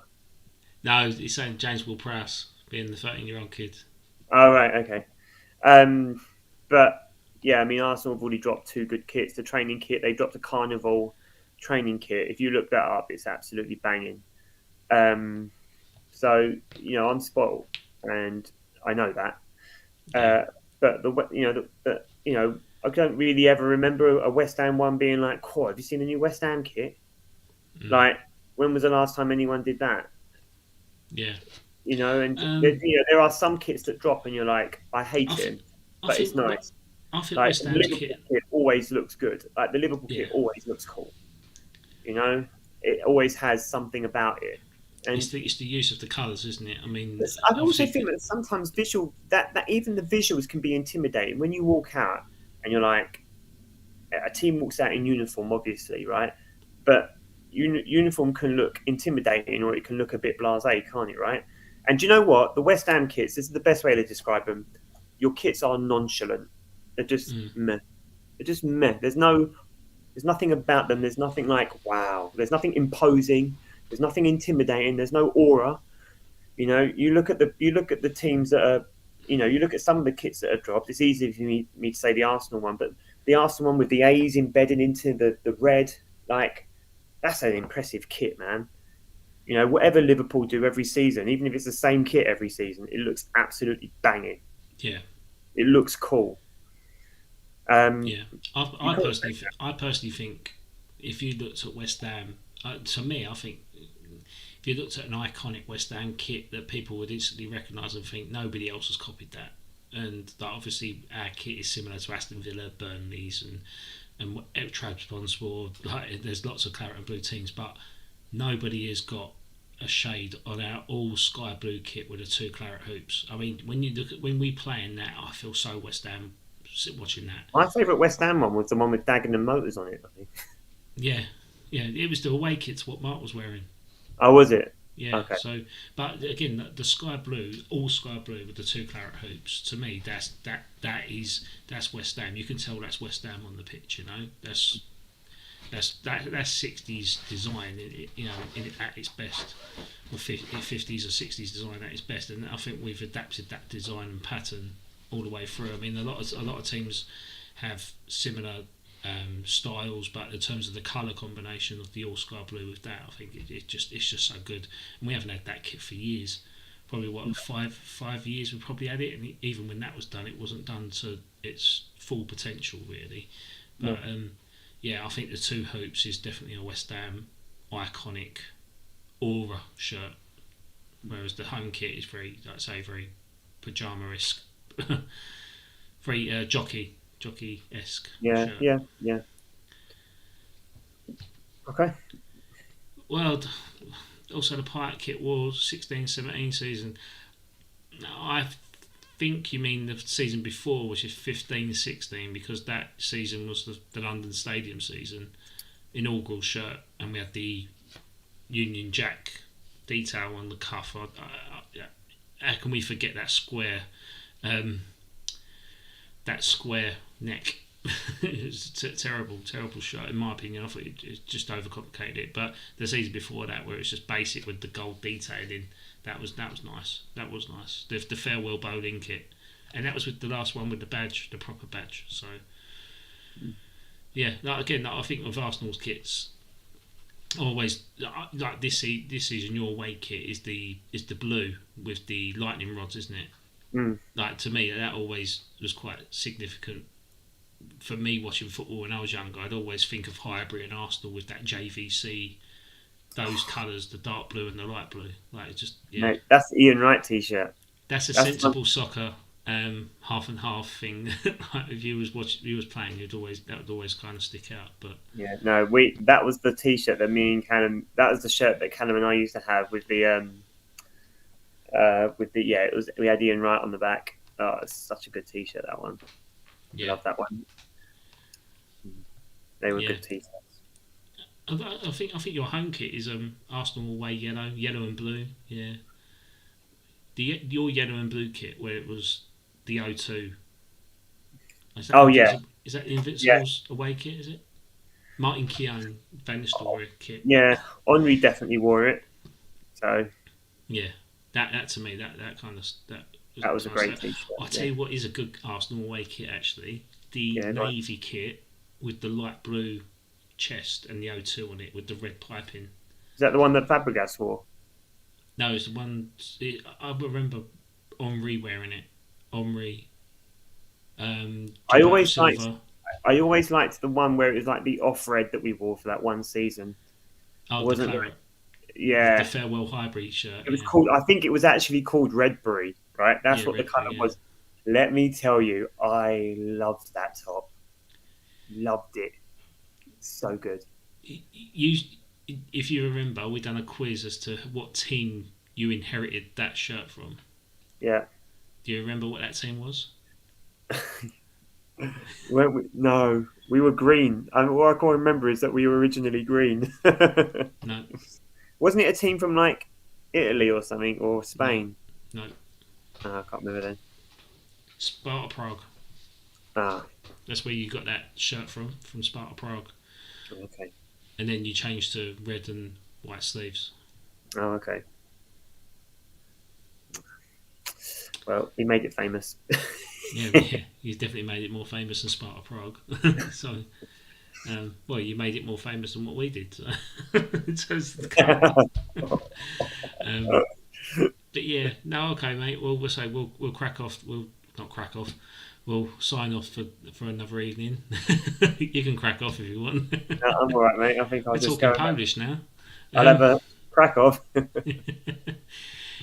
No, he's saying James Ward-Prowse being the 13-year-old kid. Oh, right, okay. But yeah, I mean, Arsenal have already dropped 2 good kits. The training kit, they dropped a Carnival training kit. If you look that up, it's absolutely banging. So I'm spoiled, and I know that. But I don't really ever remember a West Ham one being like, "Cool, have you seen the new West Ham kit?" Like, when was the last time anyone did that? Yeah. And there are some kits that drop, and you're like, "I hate it," but it's nice. I think Like, West the Ham's Liverpool kit kit always looks good. Like, the Liverpool kit always looks cool. It always has something about it. And it's the use of the colours, isn't it? I mean, I also think that sometimes that even the visuals can be intimidating when you walk out and you're like, a team walks out in uniform, obviously, right? But uniform can look intimidating, or it can look a bit blasé, can't it? Right? And do you know what? The West Ham kits, this is the best way to describe them. Your kits are nonchalant. They're just meh. They're just meh. There's nothing about them. There's nothing like wow. There's nothing imposing. There's nothing intimidating. There's no aura. You look at the teams that are, you look at some of the kits that have dropped. It's easy for me to say the Arsenal one, but the Arsenal one with the A's embedded into the red, like, that's an impressive kit, man. Whatever Liverpool do every season, even if it's the same kit every season, it looks absolutely banging. Yeah. It looks cool. Yeah. I personally think if you looked at West Ham, to me, I think if you looked at an iconic West Ham kit that people would instantly recognise and think nobody else has copied that, and that obviously our kit is similar to Aston Villa, Burnley's, and Trabzonspor. Like, there's lots of claret and blue teams, but nobody has got a shade on our all sky blue kit with the 2 claret hoops. I mean, when you look at when we play in that, I feel so West Ham watching that. My favourite West Ham one was the one with Dagenham motors on it, I think. Yeah, it was the away kits what Mark was wearing. Oh, was it? Yeah. Okay. So, but again, the sky blue, all sky blue with the 2 claret hoops. To me, that's West Ham. You can tell that's West Ham on the pitch. That's 60s design. At its best, or 50s or 60s design at its best. And I think we've adapted that design and pattern all the way through. I mean, a lot of teams have similar styles, but in terms of the colour combination of the all sky blue with that, I think it's just so good. And we haven't had that kit for years. Probably 5 years we've probably had it, and even when that was done, it wasn't done to its full potential really. But I think the 2 hoops is definitely a West Ham iconic aura shirt, whereas the home kit is very, like I say, very pyjama-esque, very jockey-esque. Yeah, shirt. yeah. Okay. Well, also the Pirate kit was 16-17 season. I think you mean the season before, which is 15-16, because that season was the London Stadium season, inaugural shirt, and we had the Union Jack detail on the cuff. How can we forget that square neck? It's a terrible shirt in my opinion. I thought it just overcomplicated it. But the season before that, where it's just basic with the gold detailing, that was nice. That was nice. The farewell bowling kit, and that was with the last one with the badge, the proper badge. So yeah, again, I think of Arsenal's kits, always like this season. Your away kit is the blue with the lightning rods, isn't it? Like, to me, that always was quite significant. For me, watching football when I was younger, I'd always think of Highbury and Arsenal with that JVC, those colours, the dark blue and the light blue. Like, it's just, yeah. Mate, that's the Ian Wright t-shirt. That's a sensible soccer half and half thing. Like, if you was playing, that would always kind of stick out. But yeah, no, that was the t-shirt that me and Callum. That was the shirt that Callum and I used to have with the it was, we had Ian Wright on the back. Oh, it's such a good t-shirt, that one. I love that one. They were good t-shirts. I think your home kit is Arsenal away yellow and blue. Yeah. Your yellow and blue kit where it was the O2. Yeah. Is that the Invincibles away kit? Is it? Martin Keown, Van Nistelrooy kit. Yeah, Henry definitely wore it. So yeah, that to me that was a great t-shirt. I'll tell you what is a good Arsenal away kit actually. The navy kit with the light blue chest and the O2 on it with the red piping. Is that the one that Fabregas wore? No, it's the one. I remember Henry wearing it. Henry. I always liked the one where it was like the off red that we wore for that one season. Oh, wasn't the claret. Yeah, the farewell Highbury shirt. It was called. I think it was actually called Redbury, right? That's what the colour was. Let me tell you, I loved that top. Loved it. So good. If you remember, we done a quiz as to what team you inherited that shirt from. Yeah. Do you remember what that team was? No, we were green. What I can remember is that we were originally green. No. Wasn't it a team from like Italy or something, or Spain? No. Oh, I can't remember then. Sparta Prague. Ah. That's where you got that shirt from Sparta Prague. Okay. And then you changed to red and white sleeves. Oh, okay. Well, he made it famous. yeah, you definitely made it more famous than Sparta Prague. So, you made it more famous than what we did. So. But yeah, no, okay, mate. We'll say we'll crack off. We'll not crack off. We'll sign off for another evening. You can crack off if you want. No, I'm all right, mate. I think I'll just talking go. Polish now. I'll have a crack off.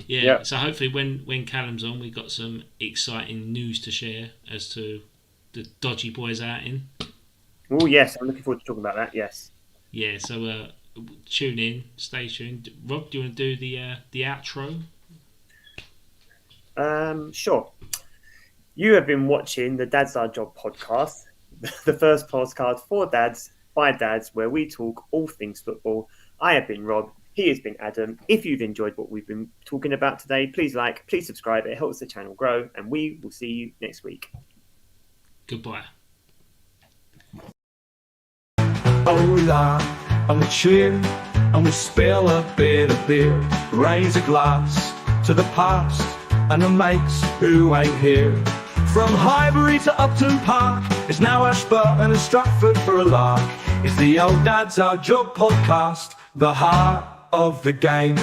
Yeah, yep. So hopefully when Callum's on, we've got some exciting news to share as to the Dodgy Boys outing. Oh, yes. I'm looking forward to talking about that, yes. Yeah, so tune in, stay tuned. Rob, do you want to do the outro? Sure. You have been watching the Dad's Our Job podcast, the first podcast for dads, by dads, where we talk all things football. I have been Rob. He has been Adam. If you've enjoyed what we've been talking about today, please please subscribe. It helps the channel grow, and we will see you next week. Goodbye. Hola, and we cheer, and we spill a bit of beer. Raise a glass to the past, and the mates who ain't here. From Highbury to Upton Park, it's now Ashburton and Stratford for a lark. It's the old Dad's Our Job podcast, the heart of the game.